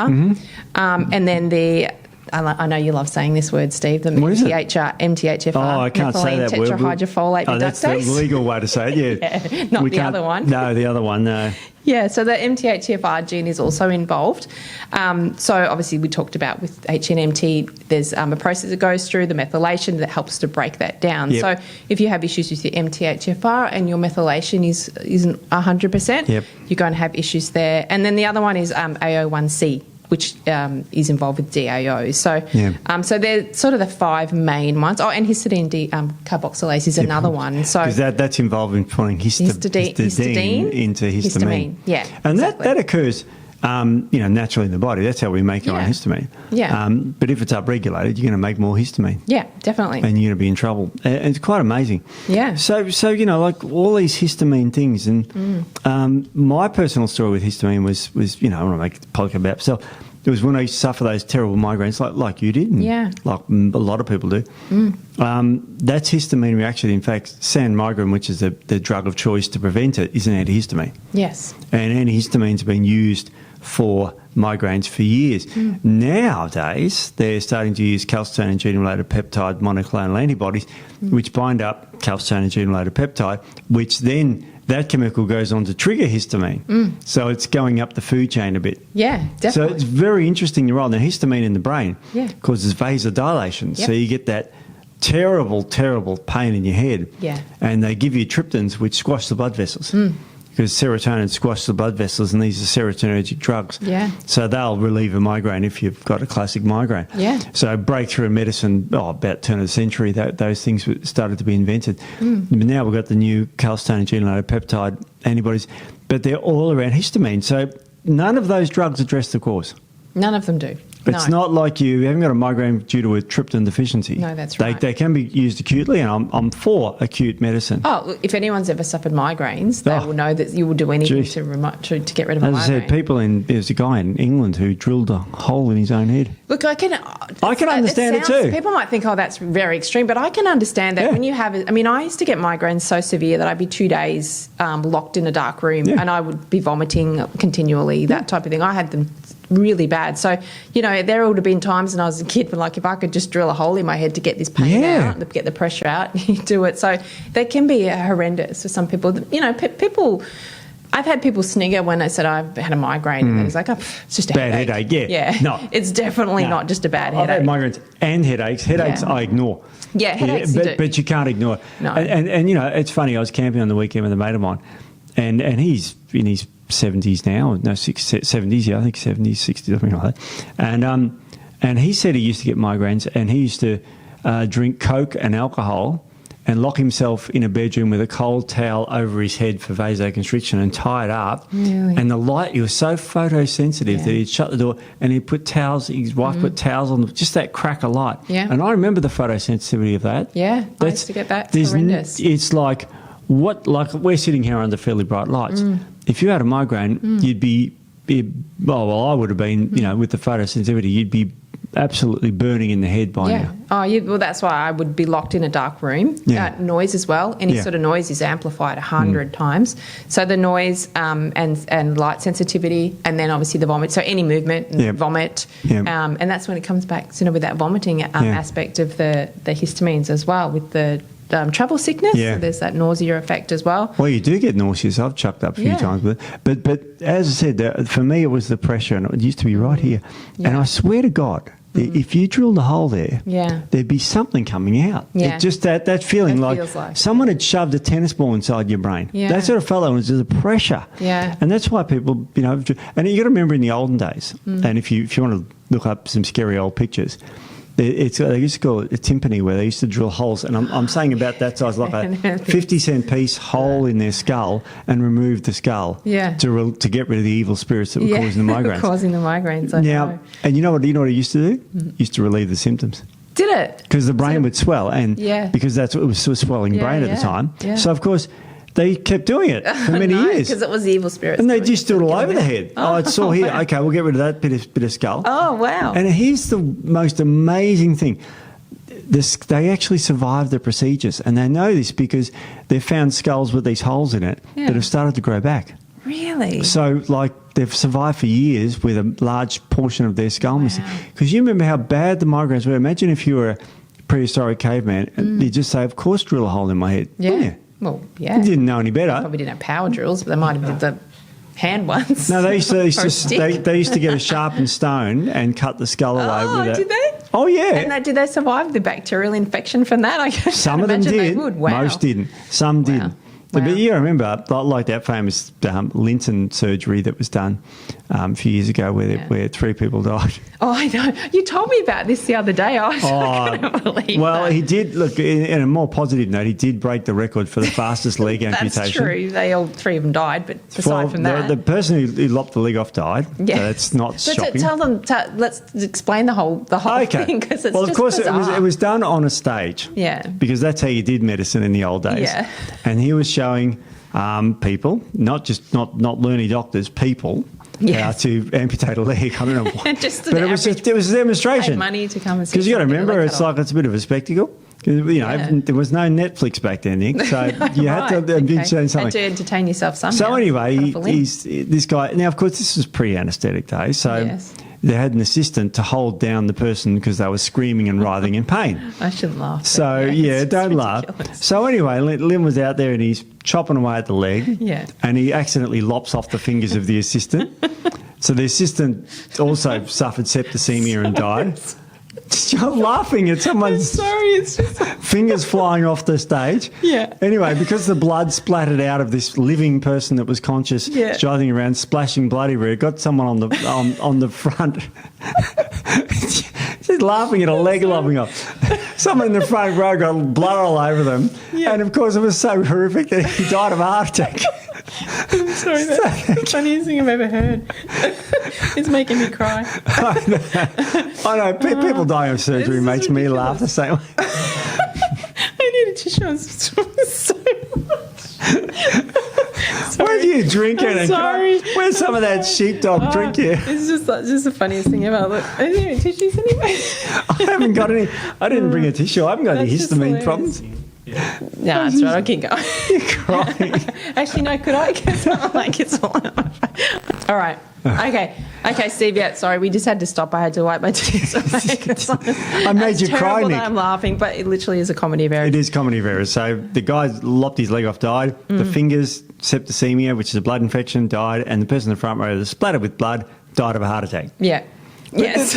And then I know you love saying this word, Steve, the MTHFR. Oh, I can't say that word. Tetrahydrofolate reductase. That's the legal way to say it, not the other one. No, the other one, no. Yeah, so the MTHFR gene is also involved. So obviously we talked about with HNMT, there's a process that goes through the methylation that helps to break that down. So if you have issues with your MTHFR and your methylation isn't 100%, you're going to have issues there. And then the other one is AO1C, which is involved with DAO. So they're sort of the 5 main ones. Oh, and histidine carboxylase is another one. So that's involved in putting histidine into histamine. Yeah, and that occurs, naturally in the body. That's how we make our own histamine. Yeah. But if it's upregulated, you're going to make more histamine. Yeah, definitely. And you're going to be in trouble. And it's quite amazing. Yeah. So like all these histamine things, and my personal story with histamine was I want to make a podcast about myself. It was when I used to suffer those terrible migraines, like you did, and like a lot of people do. That's histamine reaction. In fact, Sandmigrine, which is the drug of choice to prevent it, is an antihistamine. Yes. And antihistamines have been used for migraines for years. Nowadays, they're starting to use calcitonin gene-related peptide monoclonal antibodies, which bind up calcitonin gene-related peptide, which then that chemical goes on to trigger histamine. So it's going up the food chain a bit. Yeah, definitely. So it's very interesting. You're right. The histamine in the brain causes vasodilation. Yep. So you get that terrible, terrible pain in your head. Yeah. And they give you triptans, which squash the blood vessels. Because serotonin squashes the blood vessels, and these are serotonergic drugs. Yeah. So they'll relieve a migraine if you've got a classic migraine. Yeah. So breakthrough in medicine, about turn of the century, those things started to be invented. But now we've got the new calcitonin gene-loaded peptide antibodies, but they're all around histamine. So none of those drugs address the cause. None of them do. It's not like you haven't got a migraine due to a tryptophan deficiency. No, that's right. They can be used acutely, and I'm for acute medicine. Oh, look, if anyone's ever suffered migraines, they will know that you will do anything to get rid of a migraine. As I said, there's a guy in England who drilled a hole in his own head. Look, I can understand it too. People might think, oh, that's very extreme, but I can understand that when you have it. I mean, I used to get migraines so severe that I'd be 2 days locked in a dark room and I would be vomiting continually, that type of thing. I had them really bad. So, there would have been times when I was a kid when, like, if I could just drill a hole in my head to get this pain out, to get the pressure out, you do it. So they can be horrendous for some people. People... I've had people snigger when I said I've had a migraine, and it's like, it's just a bad headache. Yeah. No. It's definitely not just a bad headache. I've had migraines and headaches. Headaches I ignore. Yeah, headaches but you can't ignore. No. And it's funny, I was camping on the weekend with a mate of mine, and he's in his 70s now, no, 70s, I think 70s, 60s, something like that. And he said he used to get migraines, and he used to drink Coke and alcohol and lock himself in a bedroom with a cold towel over his head for vasoconstriction and tie it up. Really? And the light, he was so photosensitive that he'd shut the door and he'd put towels, his wife put towels on, just that crack of light. Yeah. And I remember the photosensitivity of that. Yeah, I used to get that. It's horrendous. It's like we're sitting here under fairly bright lights. If you had a migraine, you'd be, I would have been, with the photosensitivity, you'd be absolutely burning in the head by now. Well, that's why I would be locked in a dark room. Noise as well. Any sort of noise is amplified 100 times. So the noise and light sensitivity, and then obviously the vomit. So any movement and vomit. And that's when it comes back, with that vomiting aspect of the histamines as well, with the travel sickness. So there's that nausea effect as well. Well, you do get nauseous. I've chucked up a few times with it. But as I said, for me it was the pressure, and it used to be right here. And I swear to God, if you drilled a hole there, there'd be something coming out. Yeah. It just that feeling like someone had shoved a tennis ball inside your brain. Yeah. That sort of felt like it was the pressure. Yeah. And that's why people, and you got to remember in the olden days, and if you want to look up some scary old pictures, they used to call it a timpani, where they used to drill holes, and I'm saying about that size, like a 50-cent piece hole in their skull, and remove the skull to get rid of the evil spirits that were causing the migraines. Causing the migraines, I know. And you know what it used to do? Used to relieve the symptoms. Did it? Because the brain would swell, and because it was a swelling brain at the time. Yeah. So, of course, they kept doing it for many years. Because it was the evil spirits. And they just do it all over the head. It's sore here. Okay, we'll get rid of that bit of skull. Oh, wow. And here's the most amazing thing. They actually survived the procedures, and they know this because they've found skulls with these holes in it that have started to grow back. Really? So, they've survived for years with a large portion of their skull missing. Because you remember how bad the migraines were. Imagine if you were a prehistoric caveman, and you just say, of course, drill a hole in my head. Yeah. Well, yeah. You didn't know any better. Probably didn't have power drills, but they might have the hand ones. No, they used to get a sharpened stone and cut the skull away with it. Oh, did they? Oh, yeah. And did they survive the bacterial infection from that? I guess some of them did. They would. Wow. Most didn't. Some didn't. Wow. But you remember, like that famous Linton surgery that was done a few years ago where 3 people died. Oh, I know. You told me about this the other day. I couldn't believe that. He did, look, in a more positive note, he did break the record for the fastest leg amputation. That's true. All 3 of them died, but aside from that. The person who lopped the leg off died. Yeah. So that's not shocking. Tell them, let's explain the whole thing, because it's just of course, bizarre. it was done on a stage. Yeah. Because that's how you did medicine in the old days. Yeah. And he was showing people, not learning doctors, people, how to amputate a leg. I don't know why. But it was a demonstration. Paid money to come and see. Because you got to remember, it's a bit of a spectacle. There was no Netflix back then, Nick, so you had to do something. Had to entertain yourself somehow. So anyway, he's this guy. Now, of course, this was pre-anaesthetic days, so they had an assistant to hold down the person because they were screaming and writhing in pain. I shouldn't laugh. So, yeah, don't laugh. So anyway, Lynn was out there and he's chopping away at the leg. Yeah. And he accidentally lops off the fingers of the assistant. So the assistant also suffered septicemia and died. You're laughing at someone's it's just... fingers flying off the stage. Yeah. Anyway, because the blood splattered out of this living person that was conscious, driving around, splashing blood everywhere, it got someone on the front. She's laughing at a leg lopping off. Someone in the front row got blood all over them. Yeah. And, of course, it was so horrific that he died of a heart attack. I'm sorry, that's the funniest thing I've ever heard. It's making me cry. I know. People dying of surgery makes me laugh the same way. I need a tissue. I'm so much. Where do you drink it? I'm sorry. Where's some of that sheepdog drink here? It's just the funniest thing ever. Look, I didn't even tissues anyway. I haven't got any. I didn't bring a tissue. I haven't got any histamine problems. Yeah. No, that's right. I'll keep going. You're crying. Actually, no, could I? Because I'm like, it's all right. Okay, Steve, yeah, sorry, we just had to stop. I had to wipe my tears away. I made you cry, Nic. I'm laughing, but it literally is a comedy of errors. It is comedy of errors. So the guy lopped his leg off, died. The fingers, septicemia, which is a blood infection, died. And the person in the front row was splattered with blood, died of a heart attack. Yeah. Yes.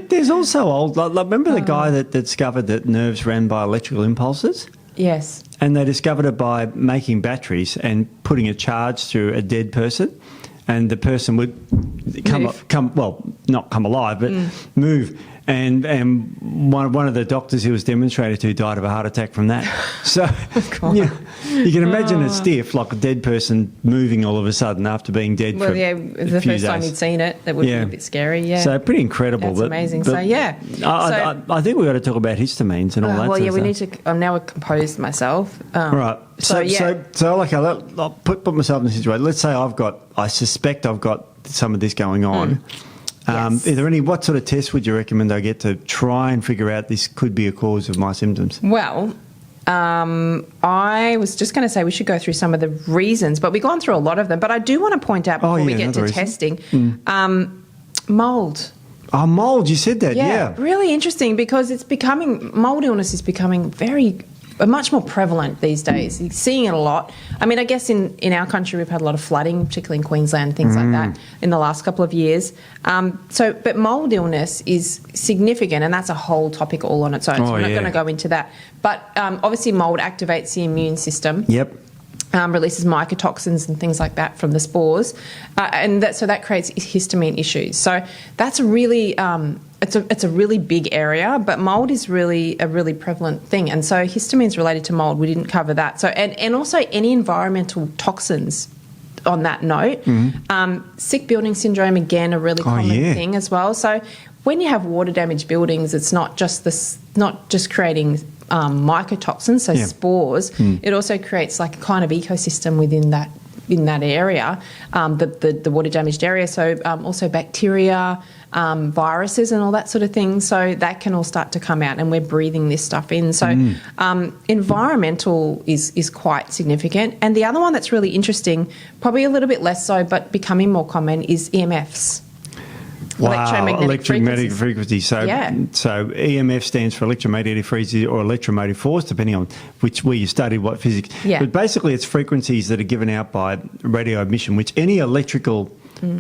There's also old... remember the guy that discovered that nerves ran by electrical impulses? Yes. And they discovered it by making batteries and putting a charge through a dead person. And the person would not come alive, but move. And one of the doctors he was demonstrated to died of a heart attack from that. So you can imagine it's stiff, like a dead person moving all of a sudden after being dead for a few days. The first time you'd seen it, that would be a bit scary, yeah. So pretty incredible. That's amazing. So, yeah. I think we've got to talk about histamines and all that well, sort of we stuff. need to... I'm now composed myself. Right. So okay, I'll put myself in the situation. Let's say I suspect I've got some of this going on. Yes. Are there what sort of tests would you recommend I get to try and figure out this could be a cause of my symptoms? Well, I was just going to say we should go through some of the reasons, but we've gone through a lot of them. But I do want to point out before we get to testing, mould. Oh, mould, you said that, yeah. Really interesting because mould illness is becoming much more prevalent these days. You're seeing it a lot. I mean, I guess in our country we've had a lot of flooding, particularly in Queensland, things like that, in the last couple of years. But mould illness is significant, and that's a whole topic all on its own. So we're not going to go into that. But obviously mould activates the immune system. Yep. Releases mycotoxins and things like that from the spores, so that creates histamine issues. So that's a really it's a really big area, but mould is really a really prevalent thing, and so histamines related to mould, we didn't cover that. So and also any environmental toxins. On that note, sick building syndrome, again, a really common thing as well. So when you have water damaged buildings, it's not just creating mycotoxins, so spores. It also creates like a kind of ecosystem within that area, the water damaged area. So also bacteria, viruses, and all that sort of thing. So that can all start to come out, and we're breathing this stuff in. So environmental is quite significant. And the other one that's really interesting, probably a little bit less so, but becoming more common, is EMFs. Wow, electromagnetic frequency. So EMF stands for electromagnetic frequency or electromotive force, depending on where you study what physics. Yeah. But basically it's frequencies that are given out by radio emission, which any electrical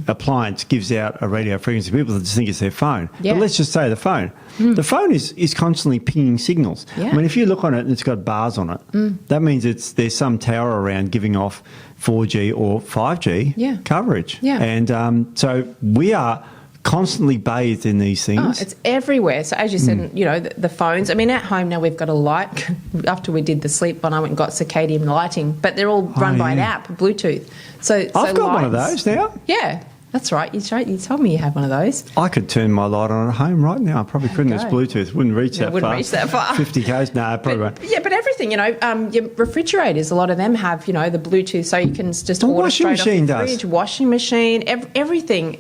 appliance gives out a radio frequency. People just think it's their phone. Yeah. But let's just say the phone. The phone is constantly pinging signals. Yeah. I mean, if you look on it and it's got bars on it, that means there's some tower around giving off 4G or 5G coverage. Yeah. And so we are constantly bathed in these things. Oh, it's everywhere. So as you said, the phones. I mean, at home now we've got a light. After we did the sleep one, I went and got circadian lighting, but they're all run by an app, Bluetooth. So I've got one of those now. Yeah. That's right. You told me you had one of those. I could turn my light on at home right now. I probably couldn't. It's Bluetooth. Wouldn't reach that far. 50 k's? No, probably won't. Yeah, but everything, your refrigerators, a lot of them have, the Bluetooth, so you can just order straight off the fridge. Washing machine, everything.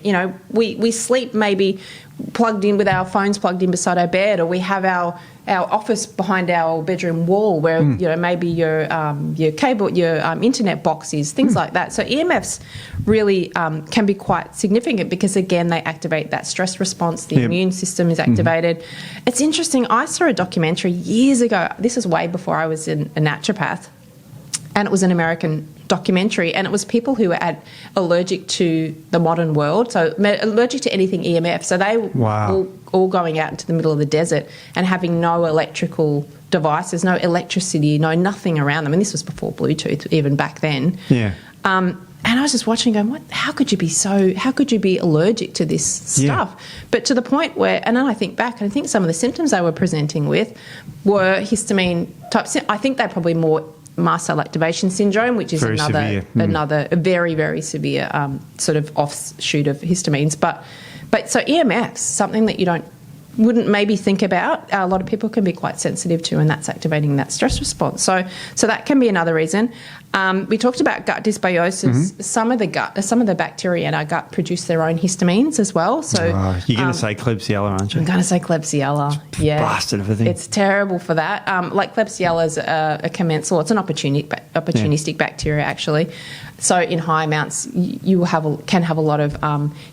We sleep maybe plugged in with our phones plugged in beside our bed, or we have our office behind our bedroom wall, where maybe your cable, your internet box is, things like that. So EMFs really can be quite significant because again they activate that stress response. The immune system is activated. It's interesting. I saw a documentary years ago. This is way before I was a naturopath, and it was an American documentary, and it was people who were allergic to the modern world, so allergic to anything EMF. So they were all going out into the middle of the desert and having no electrical devices, no electricity, nothing around them. And this was before Bluetooth, even back then. Yeah. And I was just watching going, how could you be allergic to this stuff? But to the point where, and then I think back, and I think some of the symptoms they were presenting with were histamine type. I think they're probably more mast cell activation syndrome, which is another very, very severe sort of offshoot of histamines. But so EMFs, something that you wouldn't maybe think about, a lot of people can be quite sensitive to, and that's activating that stress response. So that can be another reason. We talked about gut dysbiosis. Some of the bacteria in our gut produce their own histamines as well. So you're going to say Klebsiella, aren't you? I'm going to say Klebsiella. Yeah, bastard of a thing. It's terrible for that. Like Klebsiella is a commensal. It's an opportunistic bacteria actually. So in high amounts, you can have a lot of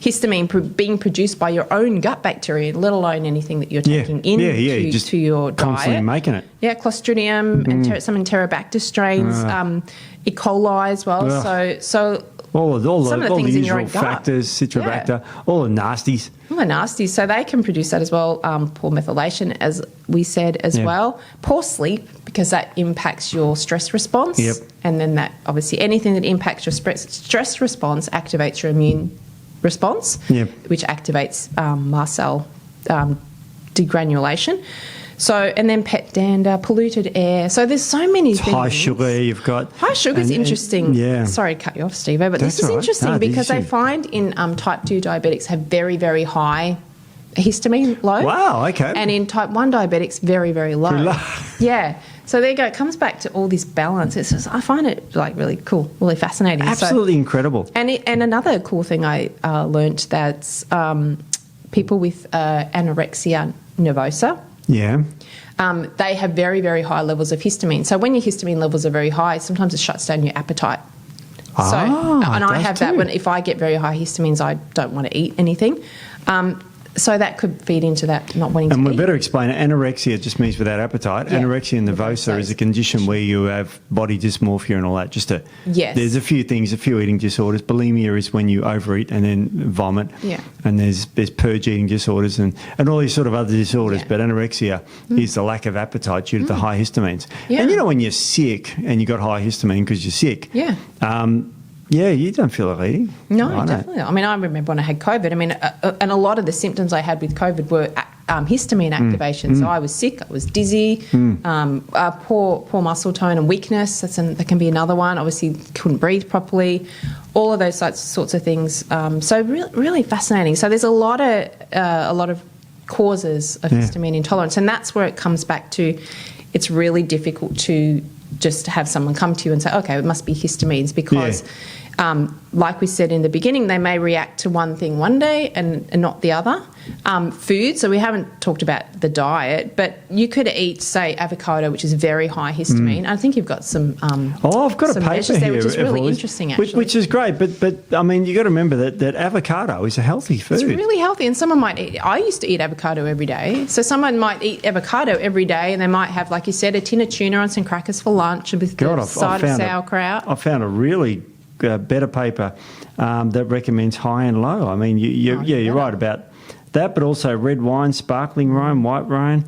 histamine being produced by your own gut bacteria, let alone anything that you're taking to your constantly diet. Making it. Yeah, Clostridium and some Enterobacter strains, E. coli as well. Ugh. So all the things in your usual own gut. factors, Citrobacter, all the nasties. All the nasties. So they can produce that as well. Poor methylation, as we said as well. Poor sleep, because that impacts your stress response. Yep. And then that, obviously, anything that impacts your stress response activates your immune response, which activates mast cell degranulation. So, and then pet dander, polluted air. So there's so many things. High sugar you've got. High sugar is interesting. Yeah. Sorry to cut you off, Steve, but That's this is all right. interesting because they find in type 2 diabetics have very, very high histamine load. Wow, okay. And in type 1 diabetics, very, very low. Very low. Yeah. So there you go. It comes back to all this balance. It's just, I find it really cool, really fascinating. Absolutely incredible. And another cool thing I learnt that's people with anorexia nervosa. Yeah. They have very, very high levels of histamine. So when your histamine levels are very high, sometimes it shuts down your appetite. And I have that if I get very high histamines, I don't want to eat anything. So that could feed into that not wanting to eat. And we better explain it. Anorexia just means without appetite. Yeah. Anorexia nervosa is a condition where you have body dysmorphia and all that. There's a few things, a few eating disorders. Bulimia is when you overeat and then vomit. Yeah. And there's purge eating disorders and all these sort of other disorders. Yeah. But anorexia is the lack of appetite due to the high histamines. Yeah. And when you're sick and you've got high histamine because you're sick. Yeah. You don't feel like eating. No, definitely not. I mean, I remember when I had COVID. I mean, and a lot of the symptoms I had with COVID were histamine activation. So I was sick, I was dizzy, poor muscle tone and weakness. That can be another one. Obviously, couldn't breathe properly. All of those sorts of things. So really fascinating. So there's a lot of causes of histamine intolerance, and that's where it comes back to. It's really difficult to just have someone come to you and say, okay, it must be histamines because, like we said in the beginning, they may react to one thing one day and not the other. Food, so we haven't talked about the diet, but you could eat, say, avocado, which is very high histamine. I think you've got some I've got a paper there, here, which is really interesting, actually. Which is great, but I mean, you've got to remember that avocado is a healthy food. It's really healthy, and someone might eat. I used to eat avocado every day, so someone might eat avocado every day, and they might have, like you said, a tin of tuna and some crackers for lunch with the side of sauerkraut. I found a really better paper that recommends high and low. I mean, you're right about that, but also red wine, sparkling wine, white wine,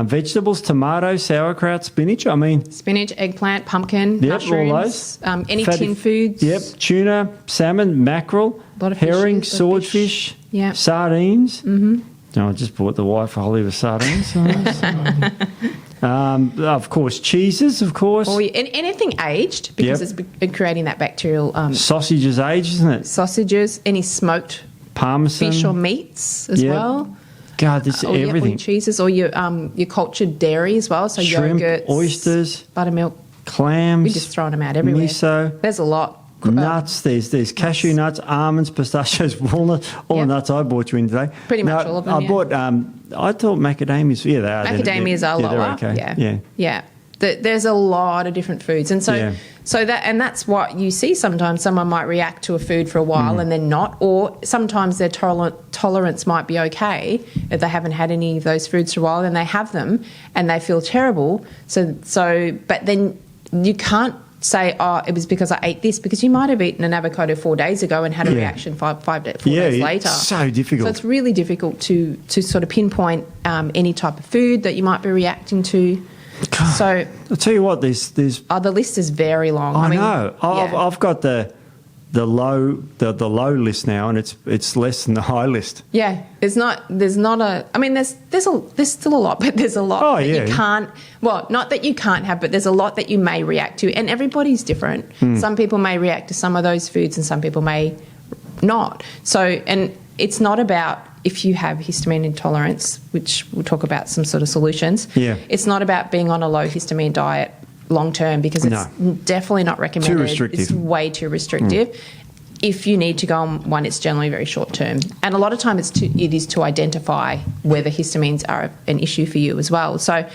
vegetables, tomato, sauerkraut, spinach. I mean, spinach, eggplant, pumpkin, mushrooms, all those. Any tin foods. Yep, tuna, salmon, mackerel, herring, swordfish, sardines. Mm-hmm. No, I just bought the wife a whole heap of sardines. Of course, cheeses, of course. Or anything aged, because it's creating that bacterial... Sausages aged, isn't it? Sausages, any smoked Parmesan. Fish or meats as well. God, this is everything. Or cheeses, or your cultured dairy as well, so shrimp, yogurts, oysters, buttermilk, clams. we're just throwing them out everywhere. Miso. There's a lot. nuts. There's cashew nuts, almonds, pistachios, walnuts, all the nuts I bought you in today. Pretty much all of them. I bought. I thought macadamias. Yeah, they are. Macadamias are lower. Okay. Yeah. There's a lot of different foods, and that's what you see sometimes. Someone might react to a food for a while and then not, or sometimes their tolerance might be okay if they haven't had any of those foods for a while, and they have them and they feel terrible. But then you can't say, oh, it was because I ate this, because you might have eaten an avocado 4 days ago and had a reaction 4 days later. It's so difficult. So it's really difficult to sort of pinpoint any type of food that you might be reacting to. So I'll tell you what, there's the list is very long. I know. I've got the low list now, and it's less than the high list. Yeah, there's still a lot, but there's a lot that you can't. Well, not that you can't have, but there's a lot that you may react to, and everybody's different. Some people may react to some of those foods, and some people may not. So, and it's not about if you have histamine intolerance, which we'll talk about some sort of solutions. Yeah, it's not about being on a low histamine diet long term, because it's definitely not recommended. Too restrictive. It's way too restrictive. If you need to go on one, it's generally very short term, and a lot of time it is to identify whether histamines are an issue for you as well. So,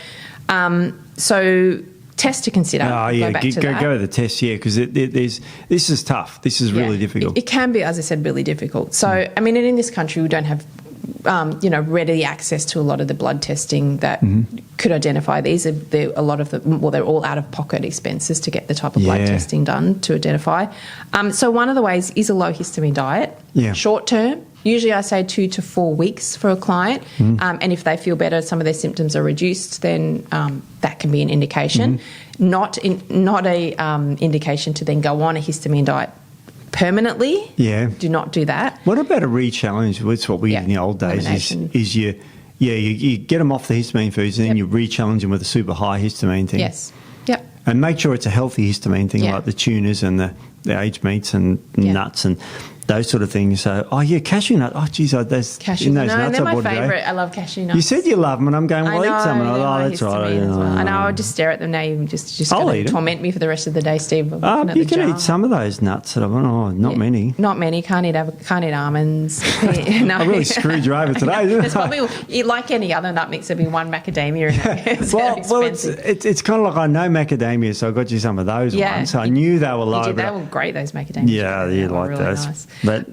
test to consider. Oh yeah, go to the test. Yeah, because this is tough. This is really difficult. It can be, as I said, really difficult. So, I mean, and in this country, we don't have ready access to a lot of the blood testing that could identify these. They're all out-of-pocket expenses to get the type of blood testing done to identify. So one of the ways is a low histamine diet. Yeah. Short term, usually I say 2 to 4 weeks for a client, and if they feel better, some of their symptoms are reduced, then that can be an indication. Not a indication to then go on a histamine diet permanently. Yeah. Do not do that. What about a re-challenge? That's what we did in the old days. Is you get them off the histamine foods, and then you re-challenge them with a super high histamine thing. Yes. Yep. And make sure it's a healthy histamine thing, like the tunas and the aged meats and nuts and those sort of things. So, cashew nut. Oh, geez, there's cashew nuts. They're my favourite. I love cashew nuts. You said you love them, and I'm going, well, eat some. And that's right. I know. I'll just stare at them now. You just going to torment me for the rest of the day, Steve. You can eat some of those nuts. Not many. Not many. Can't eat almonds. No. I really screwed you over today, didn't I? It's probably, like any other nut mix, there'd be one macadamia in it. Well, it's kind of like I know macadamia, so I got you some of those ones. So I knew they were low. They were great, those macadamias. Yeah, you like really those. Nice. But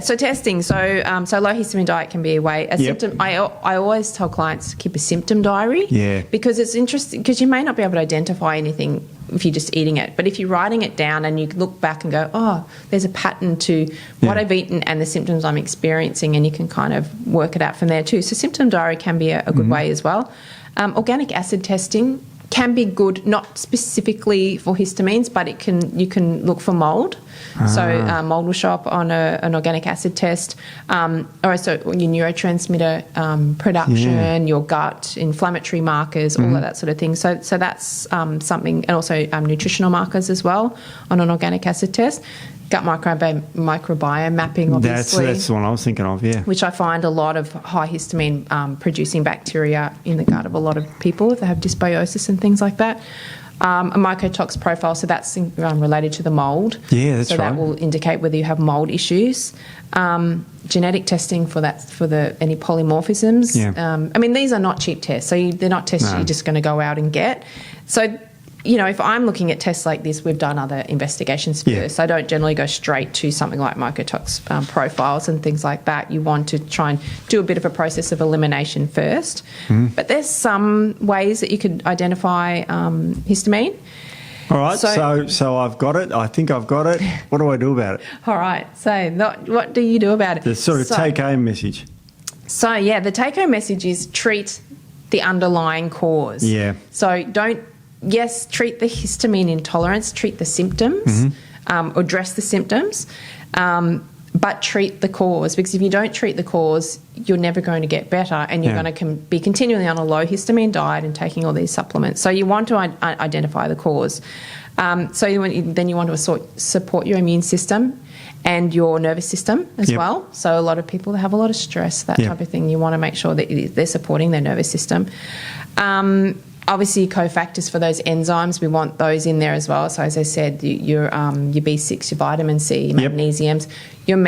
so testing. So low histamine diet can be a way. Symptom. I always tell clients to keep a symptom diary. Yeah. Because it's interesting, because you may not be able to identify anything if you're just eating it, but if you're writing it down and you look back and go, oh, there's a pattern to what I've eaten and the symptoms I'm experiencing, and you can kind of work it out from there too. So symptom diary can be a good way as well. Organic acid testing can be good, not specifically for histamines, but you can look for mold. So mold will show up on an organic acid test. Also your neurotransmitter production, your gut, inflammatory markers, all of that sort of thing. So that's something, and also nutritional markers as well on an organic acid test. Gut microbiome mapping, obviously. That's the one I was thinking of, yeah. Which I find a lot of high histamine producing bacteria in the gut of a lot of people if they have dysbiosis and things like that. A mycotox profile, so that's related to the mould. Yeah, that's right. So that will indicate whether you have mould issues. Genetic testing for any polymorphisms. Yeah. I mean, these are not cheap tests, so they're not tests you're just going to go out and get. So, if I'm looking at tests like this, we've done other investigations first. I don't generally go straight to something like mycotox profiles and things like that. You want to try and do a bit of a process of elimination first. But there's some ways that you could identify histamine. All right, so I've got it. I think I've got it. What do I do about it? All right, so what do you do about it? The sort of take-home message. So, the take-home message is treat the underlying cause. Yeah. So treat the histamine intolerance, treat the symptoms, address the symptoms, but treat the cause, because if you don't treat the cause, you're never going to get better, and you're going to be continually on a low histamine diet and taking all these supplements. So you want to identify the cause. So you want to support your immune system and your nervous system as well. So a lot of people have a lot of stress, that type of thing. You want to make sure that they're supporting their nervous system. Obviously, cofactors for those enzymes, we want those in there as well. So, as I said, your B6, your vitamin C, magnesiums, your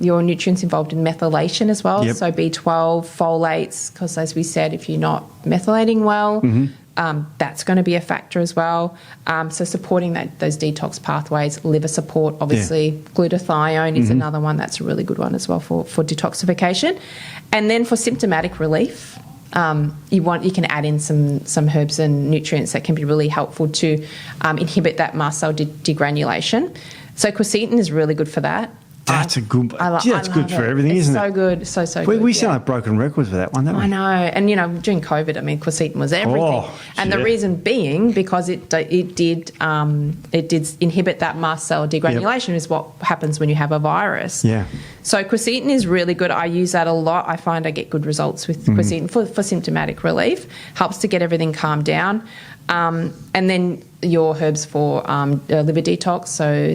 your nutrients involved in methylation as well. Yep. So, B12, folates, because as we said, if you're not methylating well, that's going to be a factor as well. So, supporting those detox pathways, liver support, obviously, glutathione is another one that's a really good one as well for detoxification. And then for symptomatic relief, you can add in some herbs and nutrients that can be really helpful to inhibit that mast cell degranulation. So quercetin is really good for that. That's a good. That's good for everything, isn't it? So good, so good. We sound like broken records for that one, don't we? I know, and during COVID, quercetin was everything, and the reason being because it did inhibit that mast cell degranulation, is what happens when you have a virus. Yeah. So quercetin is really good. I use that a lot. I find I get good results with quercetin for symptomatic relief. Helps to get everything calmed down. And then your herbs for liver detox, so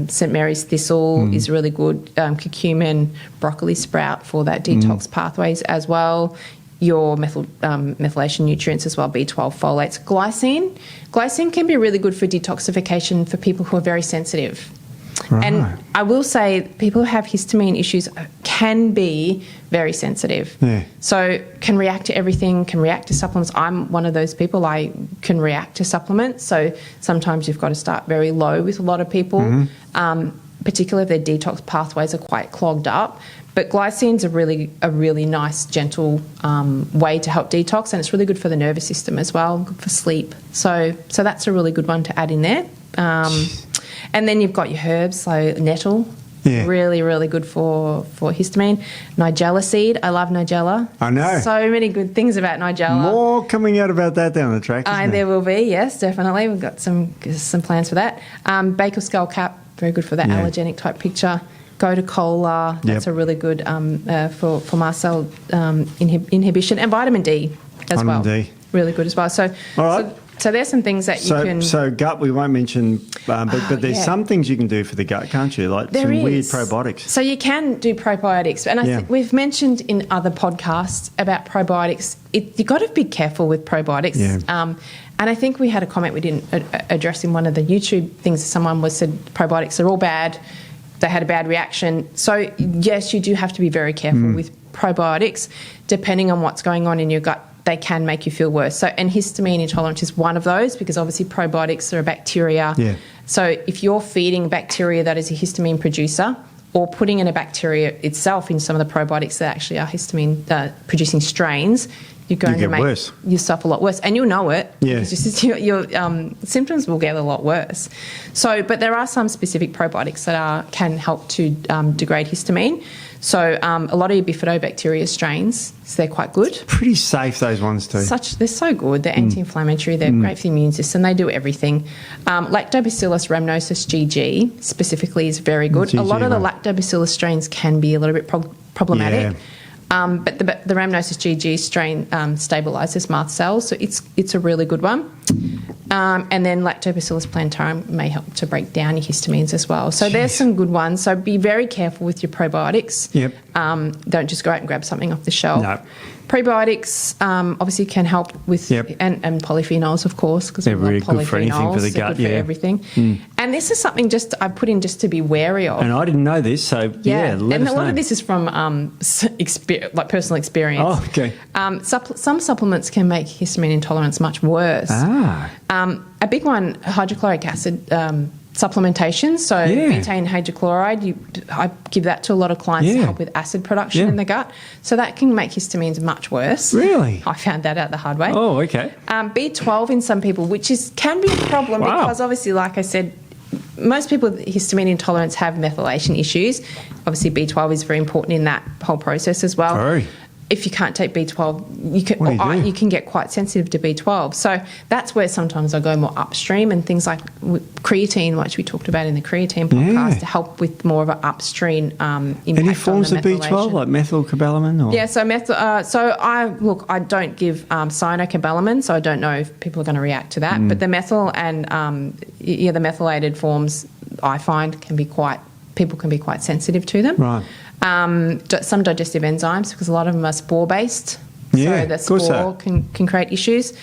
St Mary's thistle is really good, curcumin, broccoli sprout for that detox pathways as well, your methylation nutrients as well, B12, folates, glycine can be really good for detoxification for people who are very sensitive. Right. And I will say people who have histamine issues can be very sensitive. Yeah. So can react to everything, can react to supplements. I'm one of those people. I can react to supplements. So sometimes you've got to start very low with a lot of people, particularly if their detox pathways are quite clogged up. But glycine's a really nice, gentle way to help detox, and it's really good for the nervous system as well, good for sleep. So that's a really good one to add in there. And then you've got your herbs, so nettle, really, really good for histamine. Nigella seed, I love Nigella. I know. So many good things about Nigella. More coming out about that down the track, isn't there will be, yes, definitely. We've got some plans for that. Baker skullcap, very good for that allergenic type picture. Gotu kola, that's a really good for mast cell inhibition. And vitamin D as well. Vitamin D. Really good as well. So, all right. So there's some things that you can... So gut we won't mention, but there's some things you can do for the gut, can't you? Like weird probiotics. So you can do probiotics. And I think we've mentioned in other podcasts about probiotics. You've got to be careful with probiotics. Yeah. And I think we had a comment we didn't address in one of the YouTube things. Someone said probiotics are all bad. They had a bad reaction. So, yes, you do have to be very careful with probiotics. Depending on what's going on in your gut, they can make you feel worse. So, and histamine intolerance is one of those, because obviously probiotics are a bacteria. Yeah. So if you're feeding bacteria that is a histamine producer, or putting in a bacteria itself in some of the probiotics that actually are histamine producing strains, you're going to make yourself a lot worse. And you'll know it. Yeah. Because your symptoms will get a lot worse. So, but there are some specific probiotics that can help to degrade histamine. So a lot of your bifidobacteria strains, so they're quite good. It's pretty safe, those ones too. They're so good. They're anti-inflammatory. They're great for the immune system. They do everything. Lactobacillus rhamnosus GG specifically is very good. GG, a lot of the lactobacillus strains can be a little bit problematic. Yeah. But the rhamnosus GG strain stabilises mast cells, so it's a really good one. And then Lactobacillus plantarum may help to break down your histamines as well. So there's some good ones. So be very careful with your probiotics. Yep. Don't just go out and grab something off the shelf. No. Prebiotics obviously can help with and polyphenols, of course, because they're really good for anything for the gut. Good for everything. And this is something I've put in just to be wary of. And I didn't know this, so let us know. And a lot of this is from personal experience. Oh, okay. Some supplements can make histamine intolerance much worse. A big one, hydrochloric acid supplementation. So betaine hydrochloride, I give that to a lot of clients to help with acid production in the gut. So that can make histamines much worse. Really? I found that out the hard way. Oh, okay. B12 in some people, which can be a problem because obviously, like I said, most people with histamine intolerance have methylation issues. Obviously, B12 is very important in that whole process as well. Very. If you can't take B12, you can get quite sensitive to B12. So that's where sometimes I go more upstream, and things like creatine, which we talked about in the creatine podcast, to help with more of an upstream impact. Any forms of B12, like methylcobalamin? Or? Yeah, so I don't give cyanocobalamin, so I don't know if people are going to react to that. But the methyl and the methylated forms, I find people can be quite sensitive to them. Right. Some digestive enzymes, because a lot of them are spore-based. Yeah, so the of course spore can create issues.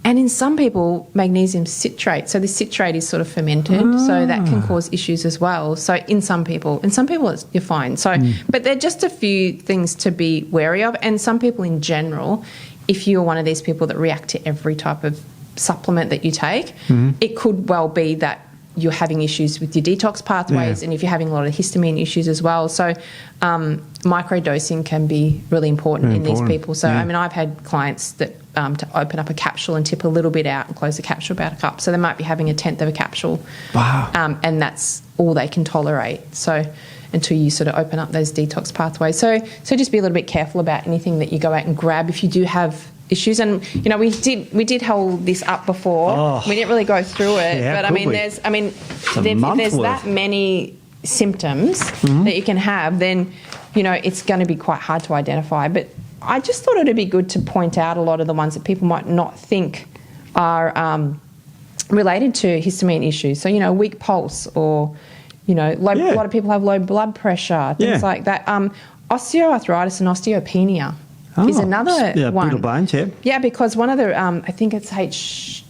And in some people, magnesium citrate. So the citrate is sort of fermented, so that can cause issues as well. So in some people you're fine. So, but there are just a few things to be wary of. And some people in general, if you're one of these people that react to every type of supplement that you take, it could well be that you're having issues with your detox pathways, and if you're having a lot of histamine issues as well. So microdosing can be really important in these people. So, I mean, I've had clients that to open up a capsule and tip a little bit out and close the capsule back up. So they might be having a tenth of a capsule. Wow. And that's all they can tolerate. So until you sort of open up those detox pathways. So just be a little bit careful about anything that you go out and grab if you do have issues. And you know, we did hold this up before. We didn't really go through it, but I mean, there's that many symptoms that you can have, then you know it's going to be quite hard to identify. But I just thought it'd be good to point out a lot of the ones that people might not think are related to histamine issues. So you know, weak pulse, or you know, a lot of people have low blood pressure, things like that. Osteoarthritis and osteopenia is another one. Brittle bones, yeah, because one of the I think it's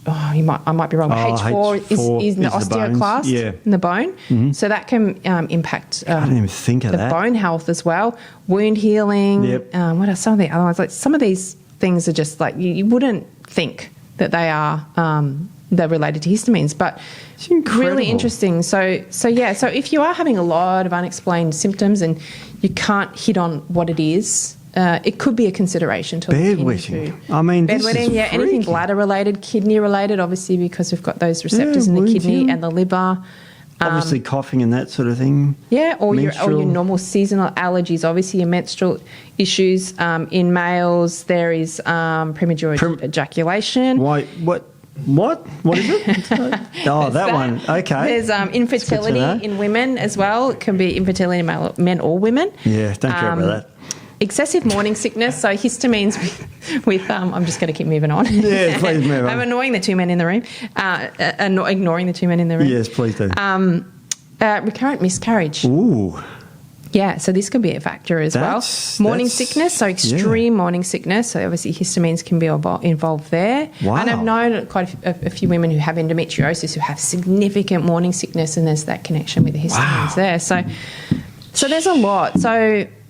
I might be wrong. H4 is in the osteoclast in the bone, so that can impact. I didn't even think of that. Bone health as well, wound healing. What are some of the other ones? Like some of these things are just like you wouldn't think that they are they're related to histamines, but it's really interesting. So if you are having a lot of unexplained symptoms and you can't hit on what it is. It could be a consideration to bedwetting. I mean, bedwetting, anything bladder related, kidney related, obviously because we've got those receptors in the kidney and the liver. Obviously, coughing and that sort of thing. Yeah, or your normal seasonal allergies. Obviously, your menstrual issues. In males, there is premature ejaculation. Why? What? What is it? That one. Okay. There's infertility in women as well. It can be infertility in men or women. Yeah, don't care about that. Excessive morning sickness, so histamines with I'm just going to keep moving on. Yeah, please move on. I'm annoying the two men in the room, ignoring the two men in the room. Yes, please do. Recurrent miscarriage. Ooh. Yeah, so this could be a factor as well. Morning sickness, so extreme morning sickness. So obviously histamines can be involved there. Wow. And I've known quite a few women who have endometriosis who have significant morning sickness, and there's that connection with the histamines there. So there's a lot.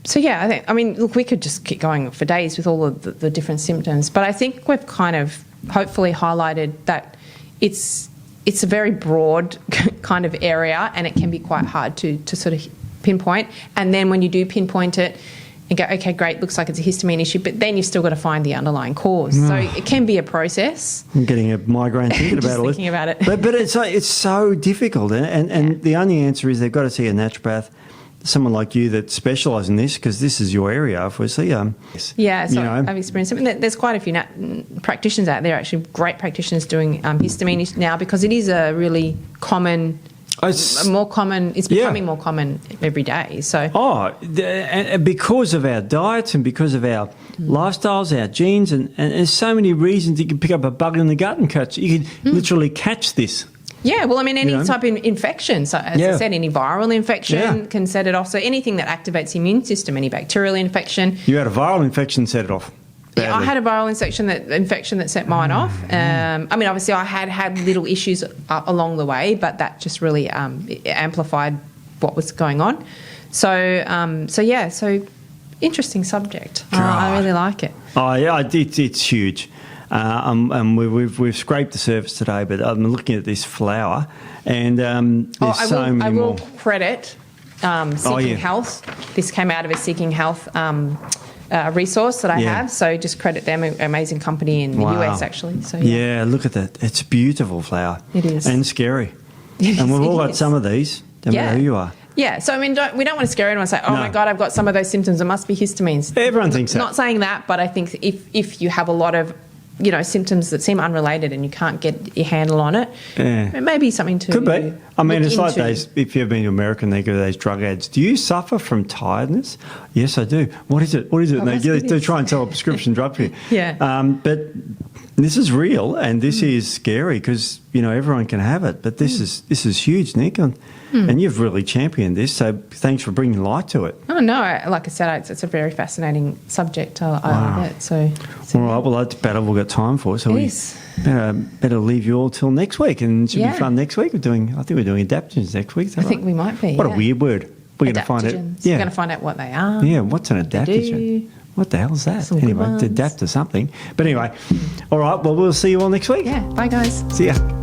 So yeah, look, we could just keep going for days with all of the different symptoms, but I think we've kind of hopefully highlighted that it's a very broad kind of area, and it can be quite hard to sort of pinpoint. And then when you do pinpoint it and go, okay, great, looks like it's a histamine issue, but then you've still got to find the underlying cause. So it can be a process. I'm getting a migraine thinking about it. Thinking about it. But it's so difficult, and the only answer is they've got to see a naturopath. Someone like you that specialises in this, because this is your area, obviously. I've experienced it. There's quite a few practitioners out there, actually, great practitioners doing histamine now, because it is a really common, more common. It's becoming more common every day. So because of our diets and because of our lifestyles, our genes, and there's so many reasons you can pick up a bug in the gut and catch. You can literally catch this. Yeah, well, I mean, any type of infection. So, as I said, any viral infection can set it off. So, anything that activates the immune system, any bacterial infection. You had a viral infection, set it off. Badly. Yeah, I had a viral infection that set mine off. Obviously, I had little issues along the way, but that just really amplified what was going on. So interesting subject. I really like it. Oh, yeah, it's huge. And we've scraped the surface today, but I'm looking at this flower, and there's so many more. I will credit Seeking Health. This came out of a Seeking Health resource that I have, so just credit them, an amazing company in the US, actually. So yeah, look at that. It's a beautiful flower. It is. And scary. And we've all got some of these, no matter who you are. Yeah, so I mean, we don't want to scare anyone and say, my God, I've got some of those symptoms, it must be histamines. Everyone thinks that. Not saying that, but I think if you have a lot of symptoms that seem unrelated and you can't get your handle on it, it may be something to Could be. I mean, it's like those, if you've been to America and they give those drug ads, do you suffer from tiredness? Yes, I do. What is it? And they try and sell a prescription drug for you. Yeah. But This is real, and this is scary because everyone can have it. But this is huge, Nic, and you've really championed this. So thanks for bringing light to it. Oh no, like I said, it's a very fascinating subject. I love it. So all right, well that's better. We've got time for it, so we better leave you all till next week, and it should be fun next week. I think we're doing adaptogens next week. I think we might be. What a weird word. We're going to find it. We're going to find out what they are. Yeah, what's an adaptogen? What the hell is that? Anyway, to adapt to something. But anyway, all right, well, we'll see you all next week. Yeah, bye guys. See ya.